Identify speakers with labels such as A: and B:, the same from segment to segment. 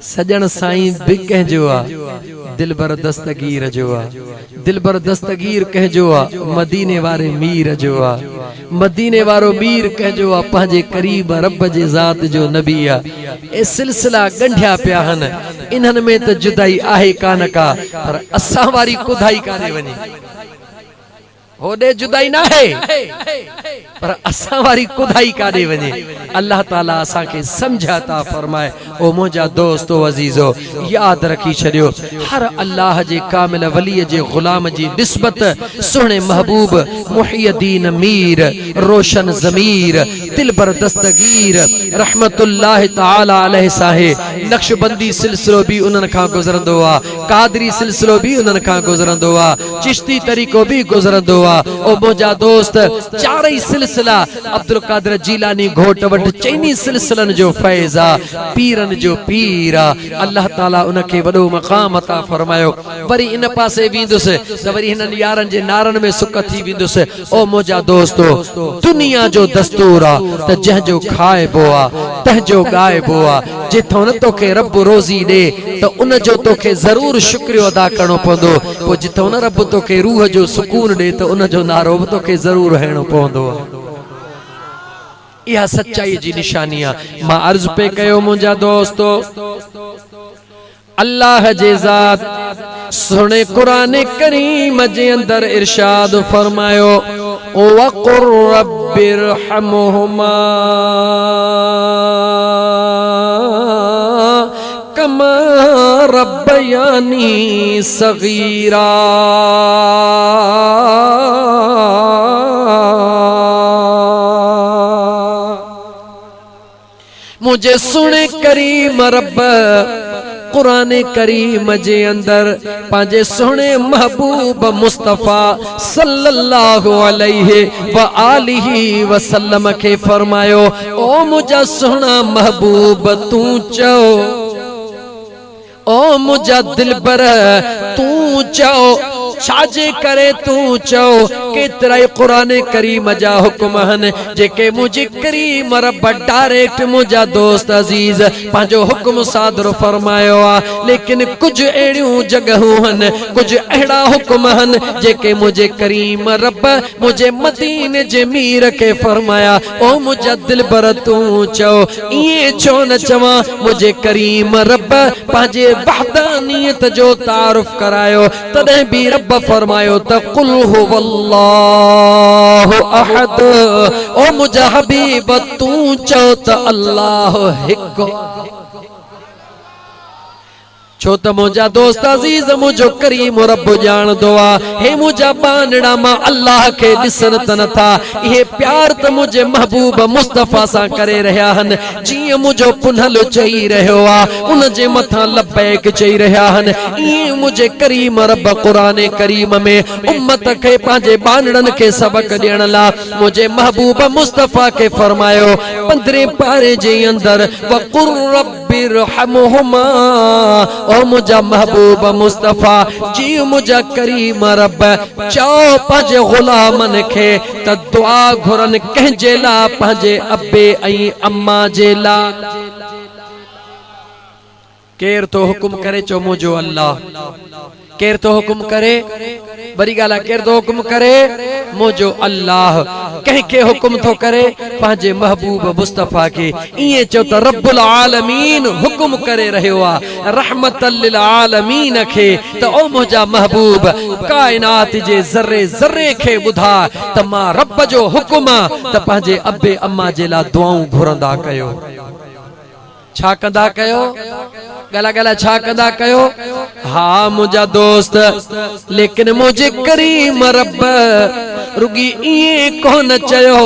A: सजन साईं बि कंहिंजो आ, दिलबर दस्तगीर जो आ। दिलबर दस्तगीर कंहिंजो आ, मदीने वारे मीर जो आ। मदीने वारो मीर कंहिंजो आ, पंहिंजे करीब रब जे ज़ात जो नबी आ। ए सिलसिला गंढिया पिया हन, इन्हनि में त जुदाई आहे कान का, पर असां वारी कुधाई काने वञे। होदे जुदाई ना है, पर असां वारी कुधाई काने वञे। अल्लाह ताला असां के समझाता फरमाए। ओ मुंहिंजा दोस्तो अजीजो, याद रखी छॾियो, हर अल्लाह जे कामिल वली जे गुलाम जी निस्बत सुहिणे महबूब मुहियद्दीन मीर, रोशन ज़मीर, दिलबर दस्तगीर रहमतुल्लाह तआला अलैहि साहे। नक्शबंदी सिलसिलो भी उन्हनि खां गुज़रंदो आ, कादरी सिलसिलो भी उन्हनि खां गुज़रंदो आ, चिश्ती तरीक़ो भी गुज़रंदो आ। ओ मुंहिंजा दोस्त, चारई सिलसिला अब्दुल कादिर जीलानी घोट वटि चइनी सिलसिलनि जो फैज़ आ, पीरनि जो पीर आ। अल्लाह ताला उनखे वॾो मक़ाम अता फरमायो। वरी इन पासे वेंदुसि त वरी हिननि यारनि जे नारनि में सुक थी वेंदुसि। ओ मुंहिंजा दोस्तो, दुनिया जो दस्तूर आ त जंहिंजो खाइबो आ तंहिंजो ॻाइबो आ। जिथों न तोखे रब रोज़ी ॾे त उन जो तोखे ज़रूर शुक्रियो अदा करणो पवंदो। पोइ जिथों न रब तोखे रूह जो सुकून ॾे त उन जो नारो बि तोखे ज़रूर हणणो पवंदो। इहा सच्चाई जी निशानी आहे। मां अर्ज़ पे कयो मुंहिंजा दोस्तो, अल्लाह जे ज़ात सुने कुरान करीम जे अंदर इरशाद फरमायो, वक़ुर रब्बिरहमुहुमा कमा रब्बयानी सगीरा। मुझे सुने करीम रब कुरान करीम जे अंदर पांजे सुने महबूब मुस्तफा सल्लल्लाहु अलैहि व आलिहि वसल्लम के फरमायो, ओ मुझा सुना महबूब तू चो, ओ मुझा दिलबर तू चो। छाजे करे तू चो, केतरा कुरान करीम जा हुक्म हन जेके मुझे करीम रब डायरेक्ट मुझा दोस्त अजीज पांजो हुक्म सादर फरमायो आ। लेकिन कुछ एड़ियों जगहों हन, कुछ एड़ा हुक्म हन जेके मुझे करीम रब मुझे मदीने जे मीर के फरमाया, ओ मुझा दिलबर तू चो। ये छो न चवा, मुझे करीम रब पांजे वहदानियत जो तारुफ करायो, तदे भी रब फरमायो त कुल हुवल्लाहु अहद। ओ मुझा हबीब तू चो त अल्लाह हिक। छो त मुझा दोस्त अजीज मुझो करीम रब जान दुआ हे मुझा बानड़ा मां अल्लाह के दिसन तन था। ये प्यार त मुझे महबूब मुस्तफा सा करे रहा हन, जी मुझो पुनहल चई रहो आ उन जे मथा लबैक चई रहा हन। ये मुझे करीम रब कुरान करीम में उम्मत के पांजे बानड़न के सबक देण ला मुझे महबूब मुस्तफा के फरमायो 15 पारे जे अंदर, वक़ुर रब्बिरहमुहुमा। ओ मुझा महबूब मुस्तफा जी मुझा करीम रब चओ पंहिंजे गुलामन खे त दुआ घुरन कंहिंजे ला, पंहिंजे अब्बे ऐं अम्मा जे ला। केर तो हुकुम करे, चो मुझो अल्लाह। केर तो हुकुम करे, बड़ी गाला, केर तो हुकुम करे, मुझो अल्लाह। कंहिंखे हुकुम तो करे, पंहिंजे महबूब मुस्तफा के। इए चो त रब्बुल आलमीन हुकुम करे रहियो आ रहमतल लिल आलमीन खे त ओ मुझा महबूब कायनात जे ज़र्रे ज़र्रे खे ॿुधा त मां रब जो हुकुम आ त पंहिंजे अब्बे अम्मा जे ला दुआऊं घुरंदा कयो। छा कंदा कयो? गला गला छा कंदा कयो? हाँ मुझा दोस्त, लेकिन मुझे करीम रब रुगी इए कोन चयो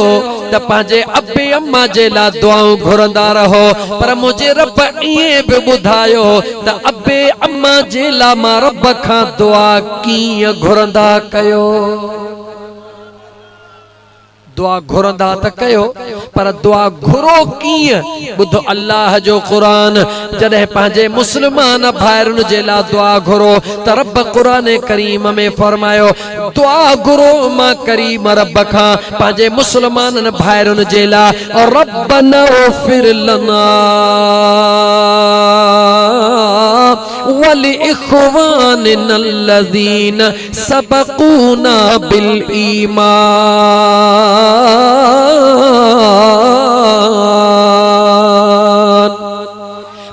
A: त पंहिंजे अब्बे अम्मा जे ला दुआऊं घुरंदा रहो, पर मुझे रब इए भी ॿुधायो त अब्बे अम्मा जे ला मां रब खां दुआ कीअं घुरंदा कयो। दुआ घुरंदा त कयो, पर दुआ घुरो कीअं? ॿुधो अल्लाह जो क़ुरान, जॾहिं पंहिंजे मुस्लमान भाइरुनि जे लाइ दुआ घुरो त रब क़ुरान करीम में फरमायो, दुआ घुरो मां करीम रब खां पंहिंजे मुस्लमाननि भाइरुनि जे लाइ, रब्बना ग़फिर लना वली इख्वानिनल्लज़ीन सबक़ूना बिल ईमान।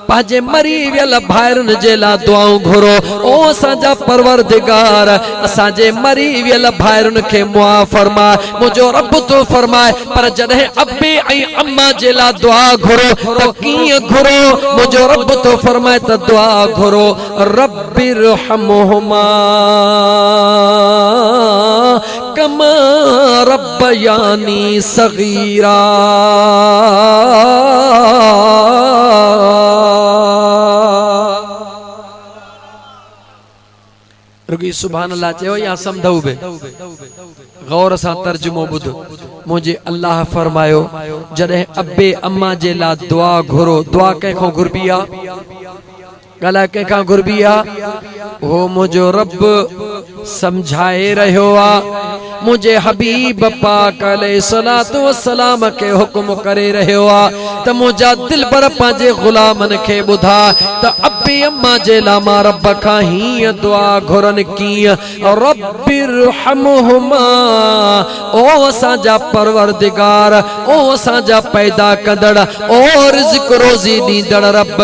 A: पाजे मरी वियल भाइरन जे ला दुआऊं घुरो ओ असांजा परवरदिगार असांजे मरी वियल भाइरन खे मुआ फरमाए मुझो रब तो फरमाए पर जॾहिं अब्बे ऐं अम्मा जे ला दुआ घुरो त कीअं घुरो मुझो रब तो फरमाए त दुआ घुरो रब्बिरहमुहुमा कमा रब्बयानी सगीरा। रुगी सुभान अल्लाह चयो या समझऊ बे गौर सां तर्जुमो ॿुध। मुझे अल्लाह फरमायो जॾहिं अब्बे अम्मा जे ला दुआ घुरो दुआ कंहिंखों घुरबी आ ॻाल्हाए कंहिंखां घुरबी आ वो मुझो रब समझाए रहियो आ। मुझे हबीब पाक अलैहिस्सलातु वस्सलाम के हुक्म करे रहियो आ त मुझा दिलबर पंहिंजे गुलामन खे ॿुधा त अब्बे अम्मा जे ला मां रब खां हीअं दुआ घुरनि कीअं रब्बिरहमुहुमा ओ असांजा परवरदिगार ओ असांजा पैदा कंदड़ ओ रिज़्क़ रोज़ी ॾींदड़ रब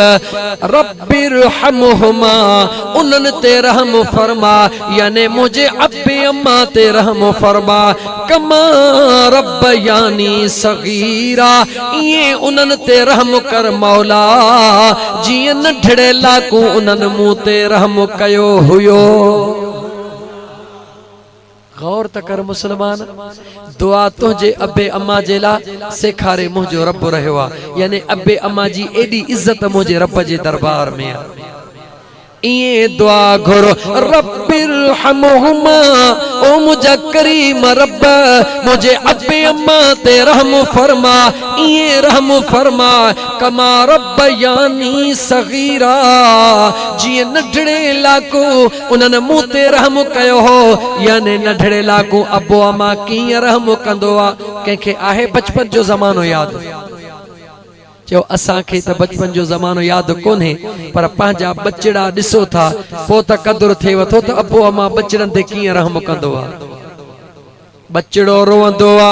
A: रब्बिरहमुहुमा उन्हनि ते रहम फरमा यानी मुझे अब्बे अम्मा ते रहम फरमा कमा रब्बयानी सगीरा ये उन्हनि ते रहम कर मौला जीअं नंढड़े लाकू उन्हनि मूं ते रहम कयो हुयो। गौर त कर मुसलमान दुआ तुझे अब्बे अम्मा जे ला सेखारे मुझो रब रहियो आ यानी अब्बे अम्मा जी एडी इज्जत मुझे रब जे दरबार में आ। ये दुआ घुरो रब्बिरहमुहुमा ओ मुझा करीम रब मुझे अब्बे अम्मा ते रहम फरमा ये रहम फरमा कमा रब्बयानी सगीरा जीअं नंढड़े लाकू उन्हनि मूं ते रहम कयो हो यानी नंढड़े लाकू अब्बो अम्मा कीअं रहम कंदो आ। कंहिंखे आहे बचपन जो ज़मानो यादि चो असा के त बचपन जो ज़मानो याद कोन्हे पर पंहिंजा बचड़ा ॾिसो था पोइ त क़दुरु थिएव थो त अब्बो अम्मा बचड़नि ते कीअं रहम कंदो आ। बचड़ो रोवंदो आ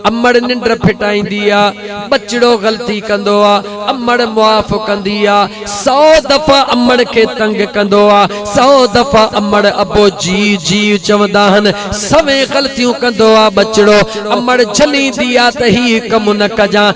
A: अम्मड़ निंड फिटाईंदी आ बचड़ो गलती कंदो आ अम्मड़ मुआफ़ कंदी आ 100 दफ़ा अम्मड़ के तंग कंदो आ 100 दफ़ा अम्मड़ अब्बो जी जी चवंदा आहिनि सवे गलतियूं कंदो आ बचड़ो अम्मड़ झलींदी आ त ही कम न कजां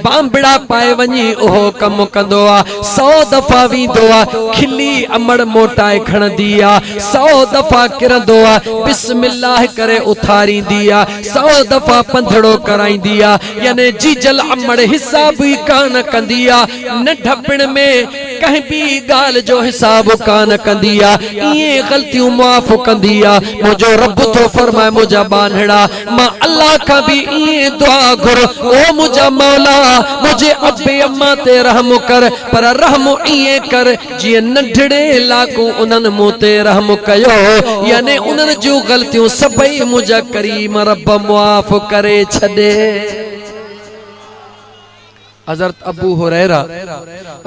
A: बांबड़ा पाए वञी उहो कम कंदो आ 100 दफ़ा वेंदो आ खिली अम्मड़ मोटाए खणंदी आ 100 दफ़ा किरंदो आ बिस्मिल्लाह करे उथारींदी आ 100 दफ़ा पंधड़ो कराईंदी आ यानी जीजल अम्मड़ हिसाब ही कान कंदी आ नंढपण में कहीं भी गाल जो हिसाब कान कंदी आ ये गलतियों माफ़ कंदी आ। मुझो रब तो फरमाए मुझा बानड़ा मां अल्लाह का भी ये दुआ घुर ओ मुझा मौला मुझे अब्बे अम्मा ते रहम कर पर रहम ये कर जीअं नंढड़े लाकू उन्हनि मूं ते रहम कयो यानी उन्हनि जूं गलतियूं सभई मुझा करीम रब मुआफ़ करे छॾे। हज़रत अबू हुरैरा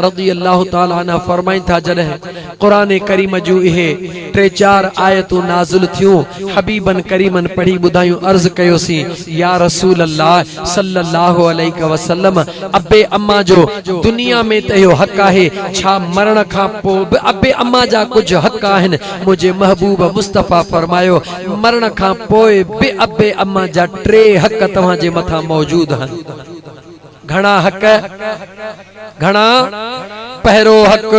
A: रज़ियल्लाहु ताला अन्हु फरमाइन था जॾहिं क़ुरान करीम जूं इहे 3-4 आयतूं नाज़िल थियूं हबीबन करीमन पढ़ी ॿुधायूं अर्ज़ कयोसीं या रसूल अल्लाह सल्लल्लाहु अलैहि वसल्लम अब्बे अम्मा जो दुनिया में त इहो हक़ आहे छा मरण खां पोइ बि अब्बे अम्मा जा कुझु हक़ आहिनि। मुंहिंजे महबूब मुस्तफ़ा फरमायो मरण खां पोइ बि अब्बे अम्मा जा 3 हक़ तव्हांजे मथां मौजूद आहिनि। घणा हक़ घणा पहिरो हक़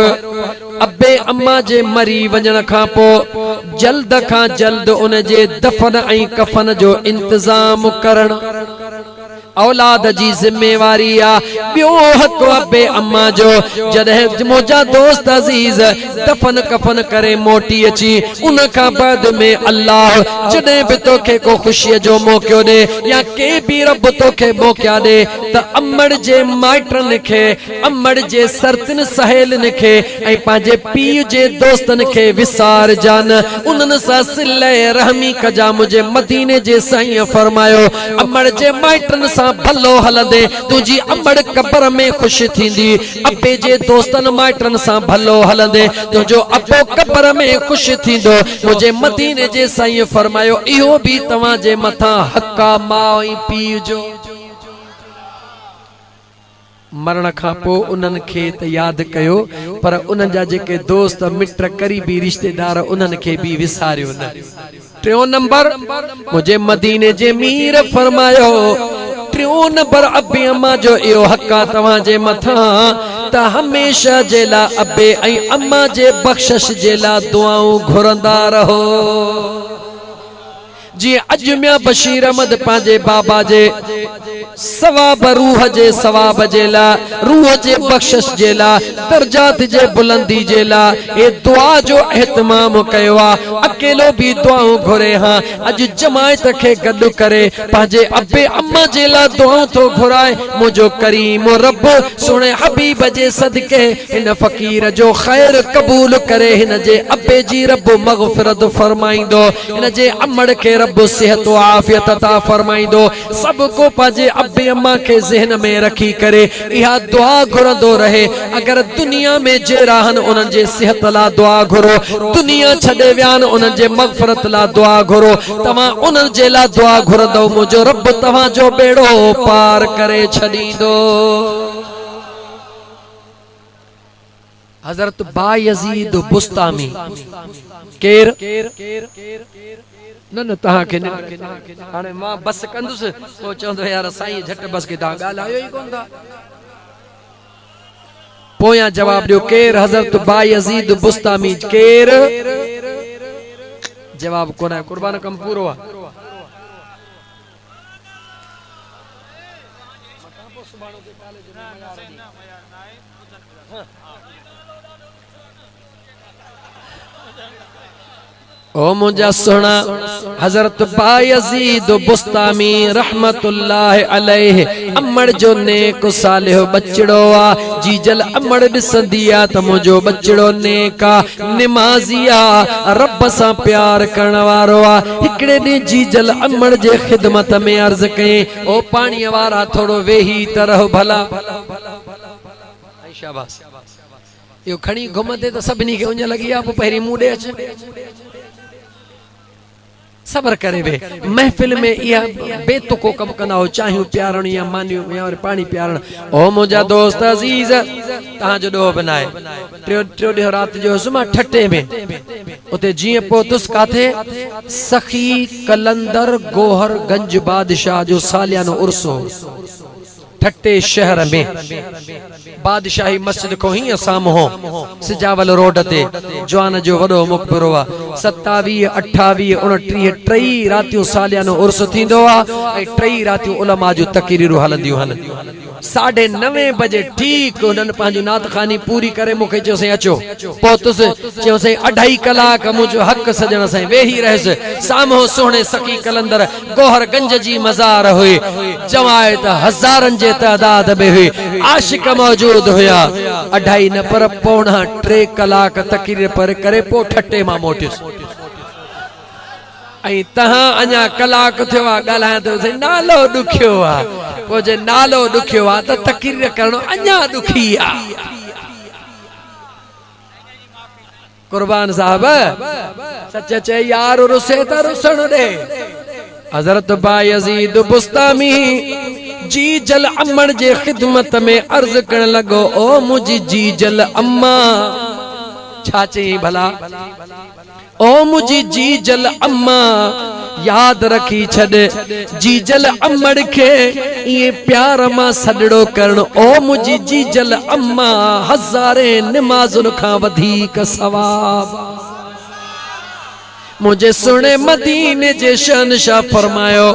A: अब्बे अम्मा जे मरी वञण खां पोइ जल्द खां जल्द उन जे दफन ऐं कफन जो इंतजाम करणु औलाद जी जिम्मेवारी आ। ॿियो हक़ अब्बे अम्मा जो जॾहिं मुंहिंजा दोस्त अज़ीज़ दफन कफन करे मोटी अची उन खां बाद में अल्लाह जॾहिं बि तोखे को ख़ुशीअ जो मौक़ो ॾे या के बि रब तोखे मौक़ा ॾे त अम्मड़ जे माइटनि खे अम्मड़ जे सरतिन सहेलिन खे ऐं पंहिंजे पीउ जे दोस्तनि खे विसारजान उन्हनि सां सिले रहमी कजा। मुंहिंजे मदीने जे साईं फरमायो अम्मड़ जे माइटनि सां सां भलो हलंदे तुझी अमड़ कब्र में खुश थींदी। अबे जे दोस्तन माइटन सां भलो हलंदे तुझो अबो कब्र में खुश थींदो। मुझे मदीने जे साईं फरमायो इहो भी तवां जे मथां हक़ा माउ ऐं पीउ जो। मरण खां पोइ उन्हनि खे त यादि कयो पर उन्हनि जा जेके दोस्त मिट करीबी रिश्तेदार उन्हनि खे बि विसारियो न। टियों नंबर मुझे मदीने जे मीर फरमायो टियों नंबर अबे अम्मा जो इहो हक़ आहे तव्हां जे मथां त हमेशा जे लाइ अबे ऐं अम्मा जे बख़्शिश जे लाइ दुआऊं घुरंदा रहो। जी अजमिया बशीर अहमद पांजे बाबा जे सवाब रूह जे सवाब जे ला रूह जे बख्शिश जे ला दर्जात जे बुलंदी जे ला ए दुआ जो एहतमाम कयो आ। अकेलो भी दुआऊं घुरे हां अज जमायत के गड करे पांजे अबे अम्मा जे ला दुआऊं तो घुराए। मुझो करीम रब सुने हबीब जे सदके इन फकीर जो खैर कबूल करे। इन जे अबे जी रब मगफिरत फरमाइंदो। इन जे अमड़ के रब सेहत व आफियत अता फरमाइंदो। सब को पाजे अबे अम्मा के ज़हन में रखी करे इहा दुआ घुरंदो रहे। अगर दुनिया में जे रहन उनन जे सेहत ला दुआ घुरो दुनिया छडे व्यान उनन जे मगफिरत ला दुआ घुरो तमा उनन जे ला दुआ घुरंदो मुझो रब तवा जो बेड़ो पार करे छडींदो। हजरत बायजीद बुस्तामी केर न न तहां के हाने मां बस कंदुस तो चंदो यार साईं झट बस के ता गालायो ही कोन था। पोया जवाब दियो केर हजरत बायजीद बुस्तामी केर जवाब कोन है कुर्बान कम पूरो आ। ओ मुझा सुना हजरत बायजीद बुस्तामी रहमतुल्लाह अलैहि अमड़ जो नेक सालिह बचड़ो आ। जीजल अमड़ दिसंदिया त मुझो बचड़ो नेका निमाजिया रब सा प्यार करण वारो आ। हिकड़े ने जीजल अमड़ जे खिदमत में अर्ज कई ओ पानी वारा थोड़ो वेही तरह भला शाबाश यो खणी घुमंदे त सभिनी खे उंज लगी आ पहिरी मुंडे अच सबर करे वे महफिल में या बेतुको कम कंदा हो चाहूं प्यारण या मानियो या पानी प्यारण। ओ मुझा दोस्त अजीज ता जो दो बनाए ट्रियो दे रात जो सुमा ठट्टे में उते जी पोतुस काथे सखी कलंदर गोहर गंज बादशाह जो सालियानो उर्सो ठट्टे शहर में बादशाही मस्जिद को ही असाम हो सिजावल रोड ते जवान जो वडो मुकबरो आ। 27 28 29 3 रातियों सालियानो उर्स थींदो आ ऐं 3 रातियों उलमा जो तकरीरूं हलंदियूं हन। 9:30 बजे ठीक उन्हनि पंहिंजी नात खानी पूरी करे मूंखे चयोसीं अचो पहुतुसि चयोसीं 2.5 कलाक मुंहिंजो हक़ सजण सां वेही रहियुसि। साम्हूं सुहिणे सखी कलंदर गोहरगंज जी मज़ार हुई जमायत हज़ारनि जे तादाद में हुई आशिक मौजूद हुया। 2.5 न पर 2.5 कलाक तकरीर पर करे पो ठट्टे मां मोटियुसि ऐं तहां अञा कलाक थियो आ ॻाल्हाए तो नालो ॾुखियो आ पो जे नालो ॾुखियो आ त तकरीर करणो अञा ॾुखी आ। कुर्बान साहब सच चए यार रुसे त रुसण दे। हजरत बायजीद बुस्तामी जी जल अमड़ जे खिदमत में अर्ज करण लगो ओ मुझी जी जल अम्मा छा चई भला ओ मुझी जी जल अम्मा याद रखी छड़ जी जल अमड़ के ये प्यार मां सडड़ो करण ओ मुझी जी जल अम्मा हज़ारे नमाजुन खां वधीक सवाब। मुझे सुने मदीने जे शहनशाह फरमायो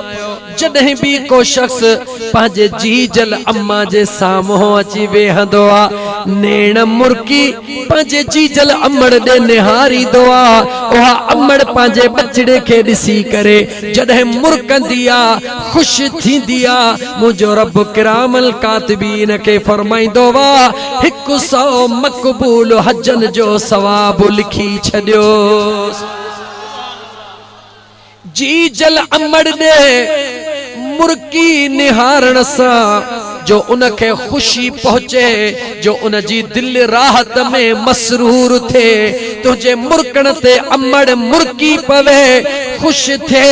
A: जॾहिं भी को शख्स पांजे जी जल अम्मा जे साम्हूं अची वेहंदो आ नेण मुर्की पांजे जी जल अमड़ दे निहारींदो आ। उहा अमड़ पांजे बचड़े के ॾिसी करे जॾहिं मुर्कंदी आ खुश थींदी आ मुंहिंजो रब किरामल कातिबीन के फरमाइंदो वा 100 मक़बूल हजन जो सवाब लिखी छॾियो। जी जल अमड़ दे मुर्की निहारण सा जो उनके खुशी पहुंचे, जो उन जी दिल राहत में मसरूर थे। तुझे मुर्कण ते अमड़ मुर्की पवे खुश थे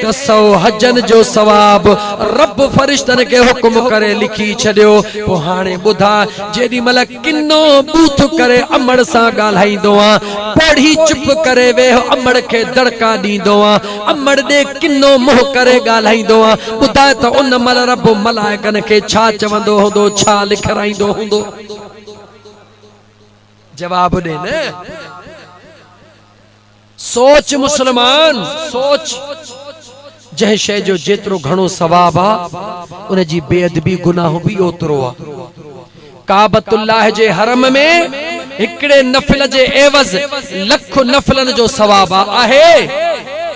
A: तो 100 हजन जो सवाब रब फरिश्तन के हुक्म करे लिखी छड़ियो। पो हाणे बुधा जेडी मल किन्नो बूथ करे अमड़ सा गाल्हाईंदो आ, पढ़ी चुप करे वे अमड़ के दड़का दींदो आ, अमड़ दे किन्नो मोह करे गाल्हाईंदो आ। बुधा तो उन मल रब मलाइकन के छा चवंदो होंदो, छा लिखराईंदो होंदो? जवाब दे न। सोच मुसलमान सोच, जह शय जो जेतरो घणो सवाब आ उन जी बेअदबी गुनाह भी ओतरो आ। काबतुल्लाह जे हरम में हिकड़े नफल जे एवज लख नफलन जो सवाब आहे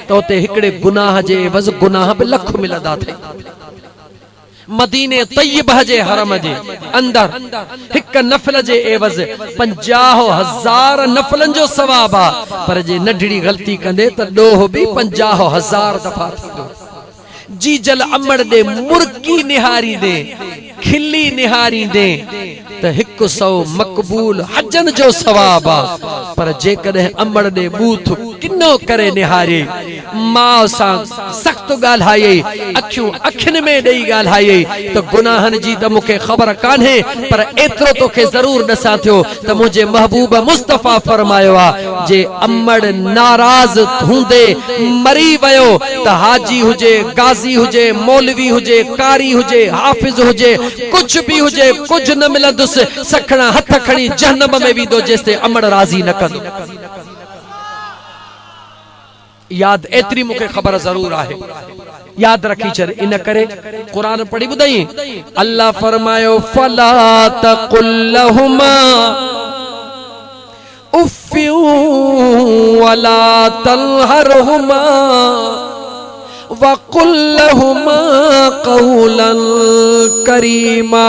A: तो ते हिकड़े गुनाह जे एवज गुनाह भी लख मिलदा थे। मदीने तय्यबह जे हरम जे अंदर हिक नफल जे एवज 50,000 नफलन जो सवाब आ, पर जे नढड़ी गलती कंदे त डोह भी 50,000 दफा थींदो। जी जल अमड़ दे मुर्की निहारी दे खिल्ली निहारी दे त 100 मकबूल हजन जो सवाब आ, पर जे कदे अमड़ दे बूथ किन्नो करे निहारे मां सा सख्त गाल्हाए अखियों अखिन में दई गाल्हाए तो गुनाहन जी त मुखे खबर कान्हे, पर एतरो तो के जरूर दसा थियो त मुझे महबूब मुस्तफा फरमायो आ जे अमड़ नाराज हुंदे मरी वयो त हाजी हुजे, गाजी हुजे, मौलवी हुजे, कारी हुजे, हाफिज हुजे, कुछ भी हुजे, कुछ न मिलंदुस, सखणा हथ खणी जहन्नम में विदो जेसते अमड़ राजी न कंदो। याद एतरी मुखे खबर जरूर आहे, याद रखी चर। इन करे कुरान पढ़ी बुधाई अल्लाह फरमायो फला तकुल लहुमा उफ्फिन वला तलहरहुमा वकुल लहुमा कौलन करीमा।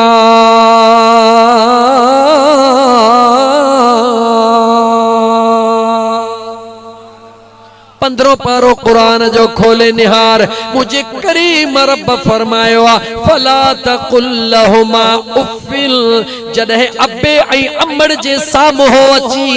A: पंद्रो पारो कुरान जो खोले निहार मुझे करीम रब फरमायो आ फला तकुल लहुमा उफ्फिल। जॾहिं अब्बे ऐं अमड़ जे साम्हूं अची,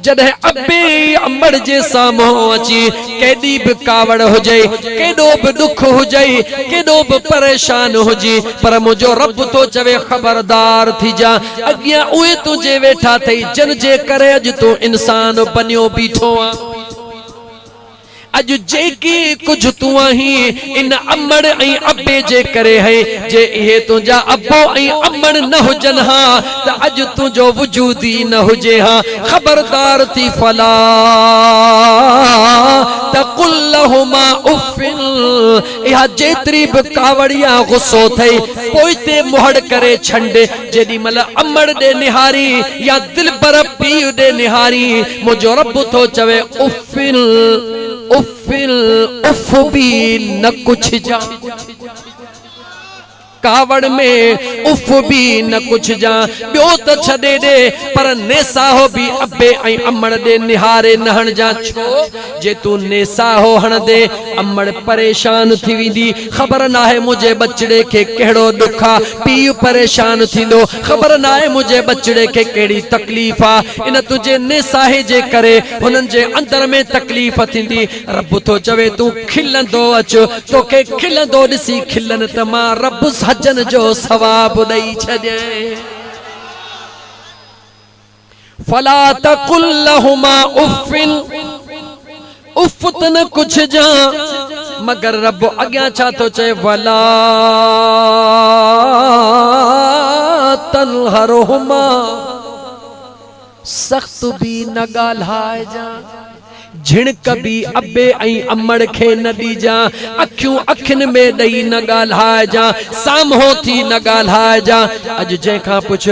A: जॾहिं अब्बे अमड़ जे साम्हूं अची केॾी बि कावड़ हुजे, केॾो बि दुख हुजे, केॾो बि परेशान हुजे, पर मुंहिंजो रब तो चवे खबरदार थी जा, अॻियां उहे तुंहिंजे वेठा थई जिन जे करे अॼु तूं इंसान बनियो बीठो आ। अज जेकी कुछ तू आही इन अमड़ ऐं अब्बे जे करे है, जे इहे तुंहिंजा अब्बो ऐं अमड़ न हुजन हा त अज तुंहिंजो वजूद ही न हुजे हा। खबरदार थी फला तकुल लहुमा उफ्फिन। इहा जेतरी बि कावड़िया गुस्सो थई पोइते मुहड़ करे छंड, जेडी मल अमड़ दे निहारी या दिलबर पीउ दे निहारी मुंहिंजो रब तो चवे उफ्फिन उफ्फिल उफ भी न कुछ जा। कावड़ में उफ भी न कुछ जा, ब्यो त छदे दे पर नेसा हो भी अब्बे ऐं अमड़ दे निहारे नहण जा। छो जे तू नेसा हो हण दे अमड़ परेशान थी विंदी, खबर ना है मुझे बचड़े के केड़ो दुखा, पीउ परेशान थींदो, खबर ना है मुझे बचड़े के केड़ी तकलीफ आ। इन तुझे नेसाहे जे करे हुनन जे अंदर में तकलीफ थींदी। रब तो चवे तू खिलंदो अच, तोखे खिलंदो ॾिसी खिलन त मां रब हजन जो सवाब दई छॾे। फला तकुल लहुमा उफ्फिन, उफ त न कुछ जा, मगर रब अॻियां छा तो चए वला तलहरहुमा, सख्त भी न ॻाल्हाए जा, झिणक भी अब्बे ऐं अमड़ खे न ॾीजा, अखियूं अखिन में ॾेई न ॻाल्हाए जा, साम्हूं थी न ॻाल्हाए जा। अॼु जंहिंखां पुछ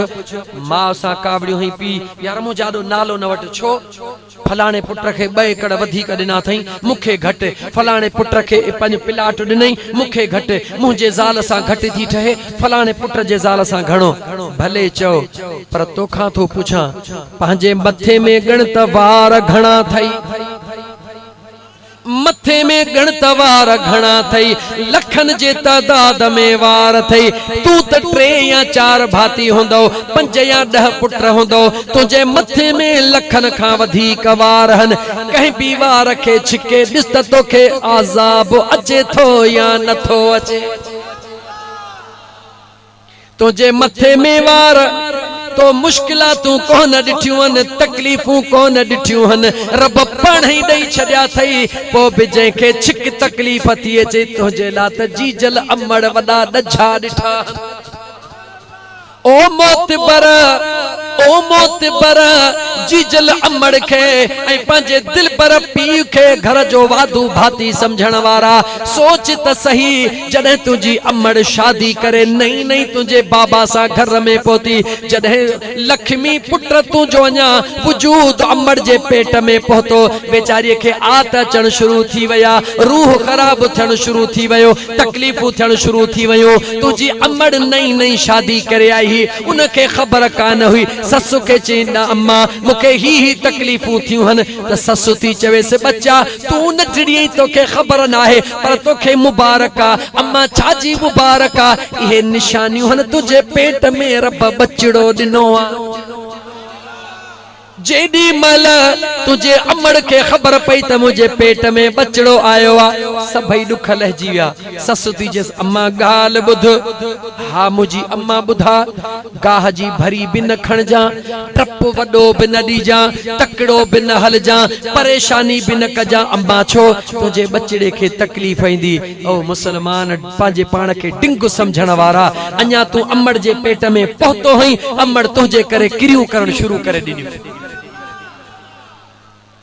A: माउ सां कावड़ियूं हई पी यार मूं जाॾो नालो न वठ, छो फलाणे पुट खे 2 एकड़ वधीक ॾिना अथई मूंखे घटि, फलाणे पुट खे 5 प्लाट ॾिनई मूंखे घटि, मुंहिंजे ज़ाल सां घटि थी ठहे, फलाणे पुट जे ज़ाल सां घणो। भले चओ पर तोखां थो पुछां पंहिंजे मथे में ॻण त वार घणा थई, मथे में गणत वार घणा थई लखन जे तादाद में वार थई तू त 3 या 4 भाती होंदो 5 या 10 पुट होंदो तुझे मथे में लखन खां वधीक वार हन कहीं भी वार खे छिके ॾिस त तोखे आज़ाब अचे थो या नथो अचे तुझे मथे में वार तो मुश्किलातूं कोन ॾिठियूं हन तकलीफ़ूं कोन ॾिठियूं हन रब पाण ई ॾेई छॾिया अथई पोइ बि जंहिंखे छिक तकलीफ़ थी अचे तुंहिंजे लाइ त जीजल अमड़ वॾा ॾझा ॾिठा ओ मोतबर जीजल अमड़ के ऐं पंहिंजे दिल पर पीउ के घर जो वादू भाती समझण वारा सोच त सही जॾहिं तुंहिंजी अमड़ शादी करे नई नई तुंहिंजे बाबा सां घर में पहुती जॾहिं लक्ष्मी पुट तुंहिंजो अञा वजूद अमड़ जे पेट में पहुतो वेचारीअ खे आत अचण शुरू थी विया रूह ख़राब थियण शुरू थी वियो तकलीफ़ूं थियण शुरू थी वियूं तुंहिंजी अमड़ नई नई शादी करे आई उनखे ख़बर कान हुई ससु खे चई ना अम्मा मूंखे ही तकलीफ़ूं थियूं हन त ससु थी चवेसि बच्चा तूं न टिड़ियई तोखे ख़बर न आहे पर तोखे मुबारक आ अम्मा छाजी मुबारक आ इहे निशानियूं हन तुंहिंजे पेट में रब बचड़ो ॾिनो आ जेडी मल तुझे अमड़ के खबर पई त मुझे पेट में बचड़ो आयो आ सभई दुख लहजी विया ससु थी जस अम्मा गाल बुध हा मुजी अम्मा बुधा गाह जी भरी बिन खणजा टप वडो बिन दीजा तकड़ो बिन हलजा परेशानी बिन कजा अम्मा छो तुझे बचड़े के तकलीफ इंदी ओ मुसलमान पांजे पाण के डिंग समझण वारा अञा तू अमड़ जे पेट में पहुतो हई अमड़ तुझे करे क्रियूं करण शुरू करे दिनियो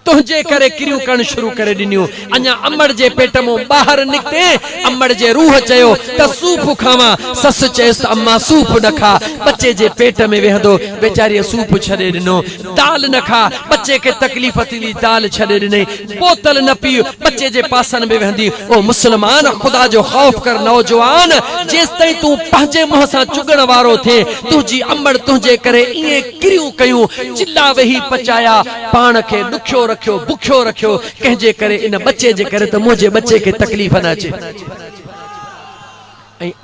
A: तुझे करे क्रियूं करण शुरू करे दिनियो अञा अमड़ जे पेट में बाहर निकते अमड़ जे रूह चयो त सूप खावा सस चेस अम्मा सूप न खा बच्चे जे पेट में वेहदो बेचारी सूप छड़े दिनो दाल न खा बच्चे के तकलीफ थी दाल छड़े दिने बोतल न पी बच्चे जे पासन में वेहंदी ओ मुसलमान खुदा जो खौफ कर नौजवान जेस तई तू पंजे मुंह सा चुगण वारो थे तुझी अमड़ तुझे करे इए क्रियूं कयूं चिल्ला वही पचाया पान के दुखियो रखियो बुखियो रखियो कहजे करे इन बच्चे जे करे तो मुझे बच्चे के तकलीफ न अचे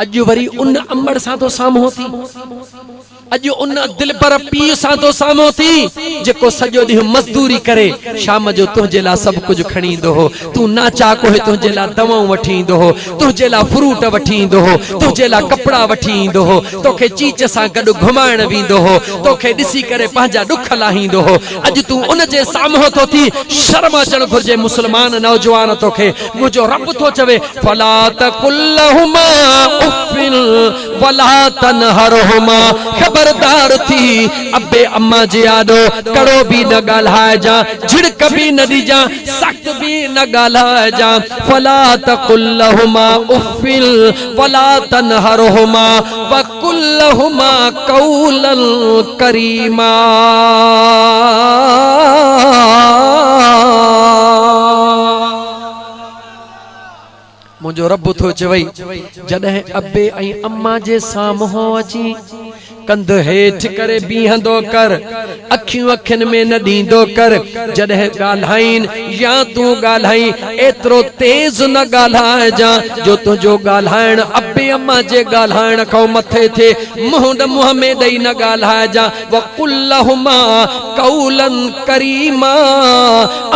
A: अज वरी उन अमड़ सा तो सामो थी अज उन दिल पर पी सा तो सामो थी जेको सजो दी मजदूरी करे शाम जो तुझे ला सब कुछ खणी दो हो तू ना चाको है तुझे ला दवाऊं वठी दो हो तुझे ला फ्रूट वठी दो हो तुझे ला कपड़ा वठी दो हो तोखे चीच सा गड घुमाण वींदो हो तोखे दिसी करे पांजा दुख लाहींदो हो अज तू उन जे सामो तो थी शर्म अचण घुर्जे मुसलमान नौजवान तोखे मुजो रब तो चवे फला तकुल्लहुमा उफ़िल वला तनहरहुमा खबरदार थी अब्बे अम्मा जे आडो कड़ो भी न गालाए जा झिड़क भी न दीजा सख्त भी न गालाए जा फला तकुल्लहुमा उफ़िल वला तनहरहुमा वकुल्लहुमा कौलन करीमा मुझो रब थो चवई जॾहिं अब्बे ऐं अम्मा जे साम्हूं अची कंध हेठ करे बीहंदो कर अखियूं अखियुनि में न ॾींदो कर जॾहिं ॻाल्हाइन या तू ॻाल्हाई एतिरो तेज न ॻाल्हाइजा जो तुंहिंजो ॻाल्हाइण अब्बे अम्मा जे ॻाल्हाइण खां मथे थे मुंह में ॾेई न ॻाल्हाइजा वक़ुल लहुमा कौलन करीमा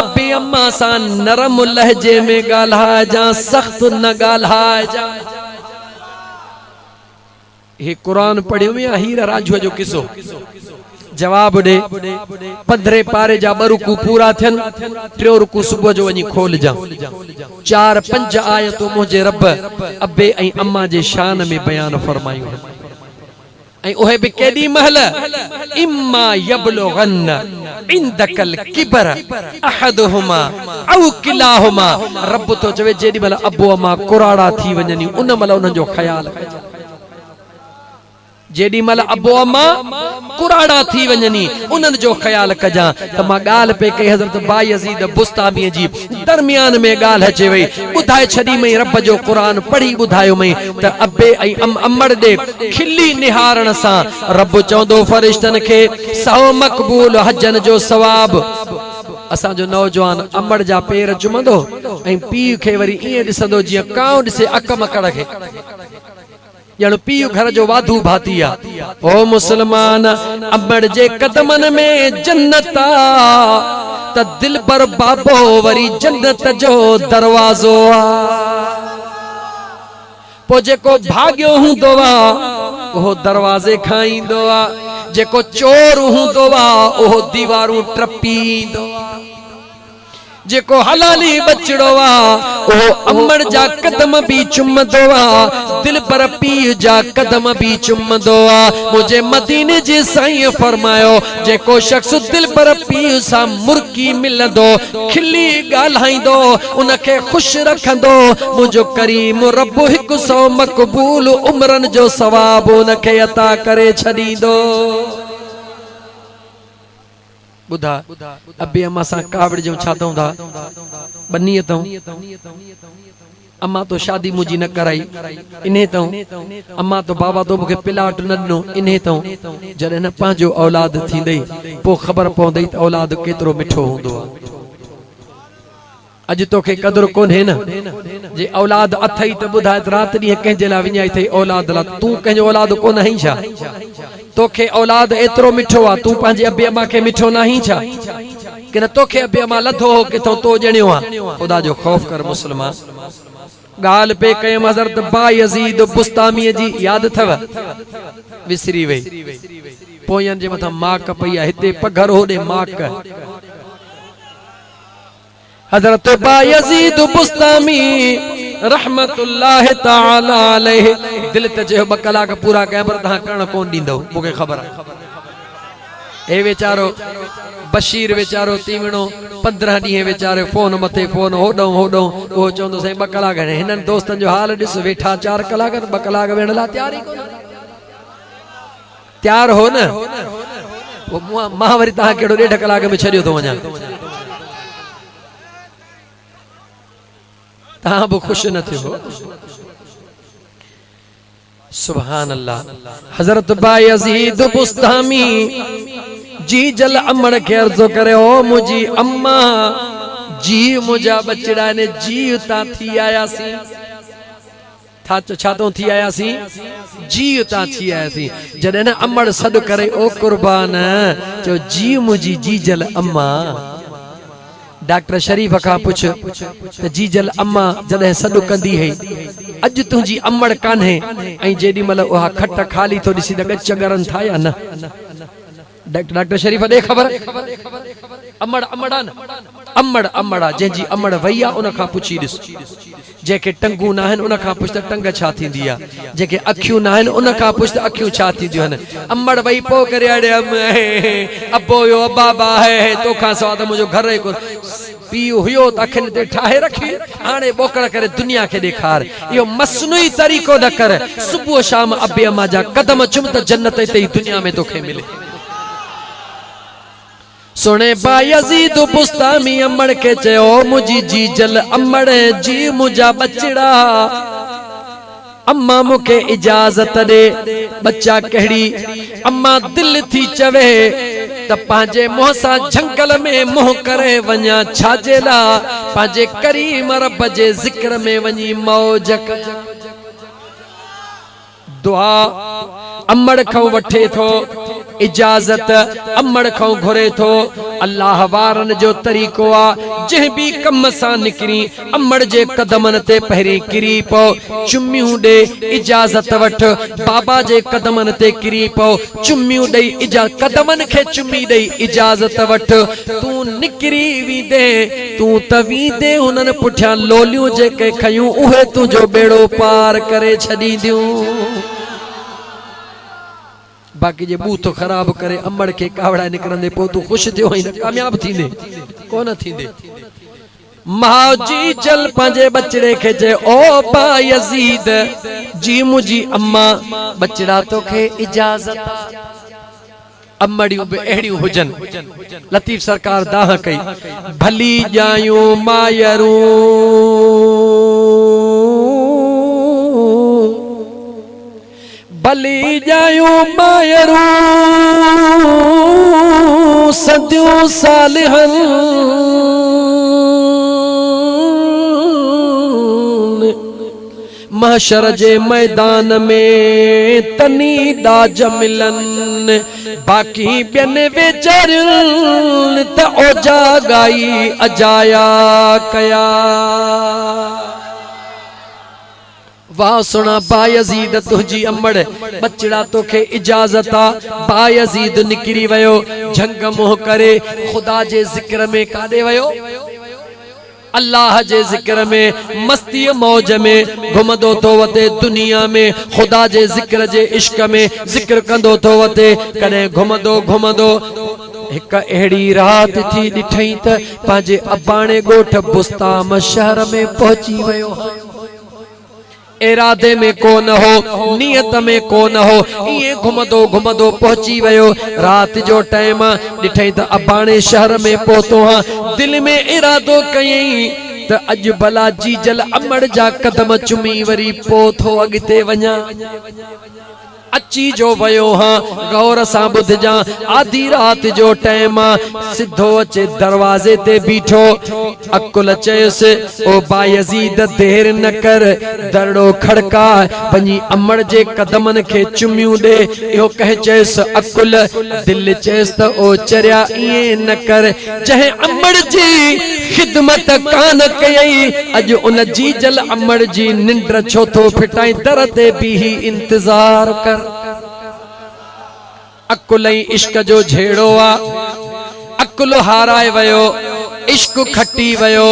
A: अब्बे अम्मा सां नरम लहजे में ॻाल्हाइजा सख्त न ॻाल्हाइजा ये कुरान पढ़ियो में हीर राजू जो किस्सो जवाब दे 15 पारे जा 2 रुकू पूरा थियन 3 रुकू सुबह जो वनी खोल जा 4-5 आयतों मुझे रब अब्बे ऐं अम्मा जे शान में बयान फरमायूं ऐं ओहे भी केडी महल इम्मा यबलुगन इंदकल किबर अहदहुमा औ किलाहुमा रब तो चवे जेडी महल अब्बो अम्मा कुराड़ा थी वञनी उन महल उन जो ख्याल जेडी मल अबो अम्मा कुराड़ा थी वञनी उन्हनि जो ख्याल कजा त मां ॻाल्हि पे कई हज़रत बायज़ीद बुस्तामी जी दरमियान में ॻाल्हि अचे वई ॿुधाए छॾी मई रब जो क़ुरान पढ़ी ॿुधायो मई त अब्बे ऐं अमड़ ॾे खिली निहारण सां रब चवंदो फ़रिश्तनि खे 100 मक़बूल हजन जो सवाब असा जो नौजवान अमड़ जा पेर चुमंदो ऐं पीउ खे वरी ईअं ॾिसंदो जीअं कांउ ॾिसे अक मकड़ खे, ॼण पीउ घर जो वाधू भाती आ। ओ मुसलमान, अमड़ जे कदमन में जन्नत आ, त दिल पर बाबो वरी जन्नत जो दरवाज़ो आ। पो जेको भाग्यो हूंदो आ ओहो दरवाज़े खां ईंदो आ, जेको चोर हूंदो आ ओहो दीवारूं टपी ईंदो आ, जेको हलाली बचड़ो आ ओहो अमड़ जा कदम भी चुमदो आ, दिल पर पीउ जा कदम भी चुमदो आ। मुझे मदीने जे साईं फरमायो, जेको शख्स दिल पर पीउ सा मुर्की मिलंदो, खिली ॻाल्हाईंदो, उनखे खुश रखंदो, मुझो करीम रब 100 मक़बूल उमरन जो सवाब उनखे अता करे छॾींदो। बुधा अबे अम्मा सा कावड़ जो छा तऊं था बन्नी तऊं, अम्मा तो शादी मुझी न कराई इन्हें तऊं, अम्मा तो बाबा तो मुखे पिलाट न ॾिनो इन्हें तऊं। जॾहिं न पंहिंजो औलाद थींदई पो ख़बर पवंदई त औलाद केतिरो मिठो हूंदो आहे। अज तोखे कदर कोन्हे न, जे औलाद अथई त ॿुधाए रात ॾींहं कंहिंजे लाइ विञाई अथई औलाद लाइ, तूं कंहिंजो औलाद कोन आहीं छा? तोखे औलाद एतिरो मिठो आहे, तूं पंहिंजे अबे अम्मा खे मिठो न आहीं छा? कि न तोखे अबे अम्मा लधो हो किथों तो ॼणियो आहे? ख़ुदा जो ख़ौफ कर मुस्लमान। ॻाल्हि पे कयमि हज़रत बायज़ीद बुस्तामी जी, यादि अथव? विसरी वई, पोयनि जे मथां माक पई आहे, हिते पघर होॾे माक। हज़रत बायज़ीद बुस्तामी रहमतुल्लाह ताला अलैहि दिल ते चयो 2 कलाक पूरा कया पर तहां करण कोन ॾींदव, मूंखे ख़बर आहे। ए वेचारो बशीर वेचारो तीवणो 15 ॾींहं वेचारे फोन मथे फोन होॾों होॾों, उहो चवंदो साईं 2 कलाक हिननि दोस्तनि जो हाल ॾिस, वेठा 4 कलाक 2 कलाक वेहण लाइ तयार ई कोन, तयार हो न। मां वरी तहां कहिड़ो 1.5 कलाक में छॾियो थो वञा, तहां बि खुश न थियो। सुभान अल्लाह। हजरत बायज़ीद बुस्तामी जी जल अमड़ के अर्ज़ो करे, ओ मुझी अम्मा जी मुझा बचड़ा ने जी उता थी आयासी, था छा तो थी आयासी? जी उता थी आयासी। जॾहिं न अमड़ सॾु करे, ओ कुर्बान चो जी मुझी जी जल अम्मा। डॉक्टर शरीफ खां पुछ त जी जल अम्मा जॾहिं सॾु कंदी है, अॼु तुंहिंजी अमड़ कान्हे, ऐं जेॾी महिल उहा खट खाली थो ॾिसी त ॻच ॻरनि था या न? डॉक्टर शरीफ ॾे ख़बर। अमड़ अमड़ा न, अमड़ अमड़ा, जंहिंजी अमड़ वई आहे उन खां पुछी ॾिस। जंहिंखे टंगू न आहिनि उन खां पुछ त टंग छा थींदी आहे, जंहिंखे अखियूं न आहिनि उन खां पुछ त अखियूं छा थींदियूं आहिनि। अमड़ वई पोइ करे अड़े अबो यो बाबा है तोखां सवाइ त मुंहिंजो घर ई कोन, पीउ हुयो त अखियुनि ते ठाहे रखी, हाणे बोकड़ करे दुनिया खे ॾेखार। इहो मसनूई तरीक़ो न कर, सुबुह शाम अबे अम्मा जा कदम चुम त जन्नत हिते ई दुनिया में तोखे मिले। सुने बायज़ीद बुस्तामी अमड़ के चयो, मुझी जी जल अमड़ जी मुझा बचड़ा, अम्मा मुखे इजाजत दे। बच्चा कहड़ी अम्मा दिल थी चवे त पांजे मुंह सां झंगल में मुंह करे वञा, छाजे ला? पांजे करीम रब जे ज़िक्र में वञी मौज कर। दुआ अमड़ खां वठे थो, इजाजत अमड़ खां घुरे थो। अल्लाह वारन जो तरीक़ो आ, जंहिं भी कम सां निकरी अमड़ जे कदमन ते पहिरीं किरी पो, चुम्मियूं ॾे इजाजत वठ। बाबा जे कदमन ते किरी पो, चुम्मियूं ॾेई कदमन खे चुम्मी ॾेई इजाजत वठ। तूं निकरी वींदे, तूं त वींदे हुननि पुठियां लोलियूं जेके खयूं उहे तुंहिंजो बेड़ो पार करे छॾींदियूं। बाकी जे बूथ ख़राब करे अमड़ के कावड़ा निकरंदे पो तू खुश थियो ही न कामयाब थींदे कोन थींदे। माजी जल पंहिंजे बचड़े खे चए, ओ बायज़ीद जी मुंहिंजी अम्मा बचड़ा तोखे इजाज़त। अमड़ियूं बि अहिड़ियूं हुजनि। लतीफ़ सरकार दाह कई, भली ॼायूं मायरूं भली ॼायूं मायरूं सदियूं सालिहनि महशर जे मैदान में तनी दाज मिलन बाकी बियन वेचारियुनि त ओजा गाई अजाया कया। वाह सुना बायजीद तुझी अमड़ बचड़ा तोखे इजाजत आ। बायजीद निकरी वयो झंग मोह करे खुदा जे जिक्र में कादे वयो अल्लाह जे जिक्र में मस्ती मौज में घुमदो तो वते दुनिया में खुदा जे जिक्र जे इश्क में जिक्र कंदो तो वते कने घुमदो घुमदो एक एड़ी रात थी दिठई त पांजे अबाणे गोठ बुस्ताम शहर में पहुंची वयो। इरादे में कोन हो नियत में कोन हो ये घुमदो घुमदो पहुंची वयो। रात जो टाइम दिठई त अबाणे शहर में पहुतो हां। दिल में इरादो कयई त अज भला जी जल अमड़ जा कदम चुमी वरी पोथो अगते वञा। अची जो वयो हां गौर सां बुधजा। आधी रात जो टाइम सिद्धो अचे दरवाजे ते बीठो। अकुल चयस ओ बायजीद देर न कर दरड़ो खड़का वञी अमड़ जे कदमन के चुमियूं दे। इहो कह चयस अकुल दिल चयस त ओ चरिया इए न कर जहे अमड़ जी खिदमत कान कयई अज उन जी जल अमड़ जी निंड छो थो फिटाई दर ते बीही इंतजार कर। अकुल इश्क जो झेड़ो आ अकुल हाराए वयो इश्क खटी वयो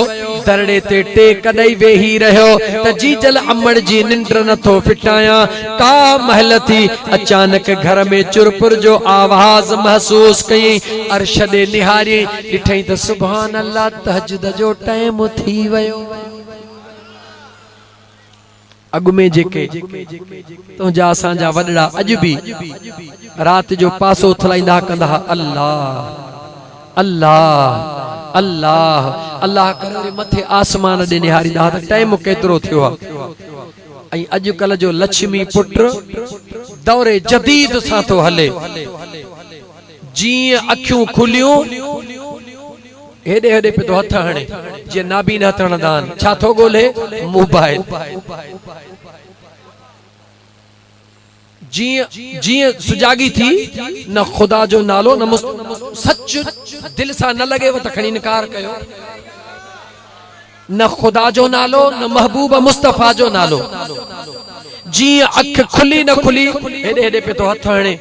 A: दरड़े ते टेक ॾेई वेही रहियो त जी जल अमड़ जी निंड नथो फिटाया। का महल थी अचानक घर में चुरपुर जो आवाज महसूस कई। अर्श दे निहारी ॾिठई त सुभान अल्लाह तहज्जुद जो टाइम थी वयो। अगु में जेके तुंहिंजा असांजा वॾड़ा अॼु बि रात जो पासो थलाईंदा कंदा अल्लाह अल्लाह अल्लाह अल्लाह करे मथे आसमान ॾे निहारींदा त टाइम केतिरो थियो आहे। ऐं अॼुकल्ह जो लक्ष्मी पुट दौरे जदीद सां थो हले। जीअं अखियूं खुलियूं हेॾे हेॾे पे तो हथ हणे जीअं नाबीन हथ हणंदा आहिनि। छा थो ॻोल्हे मोबाइल। जीअं जीअं सुजागी थी न खुदा जो नालो न सच दिल सां न लॻेव त खणी इनकार कयो। न खुदा जो नालो न महबूब मुस्तफा जो नालो। जीअं अख खुली न खुली हेॾे हेॾे पे तो हथ हणे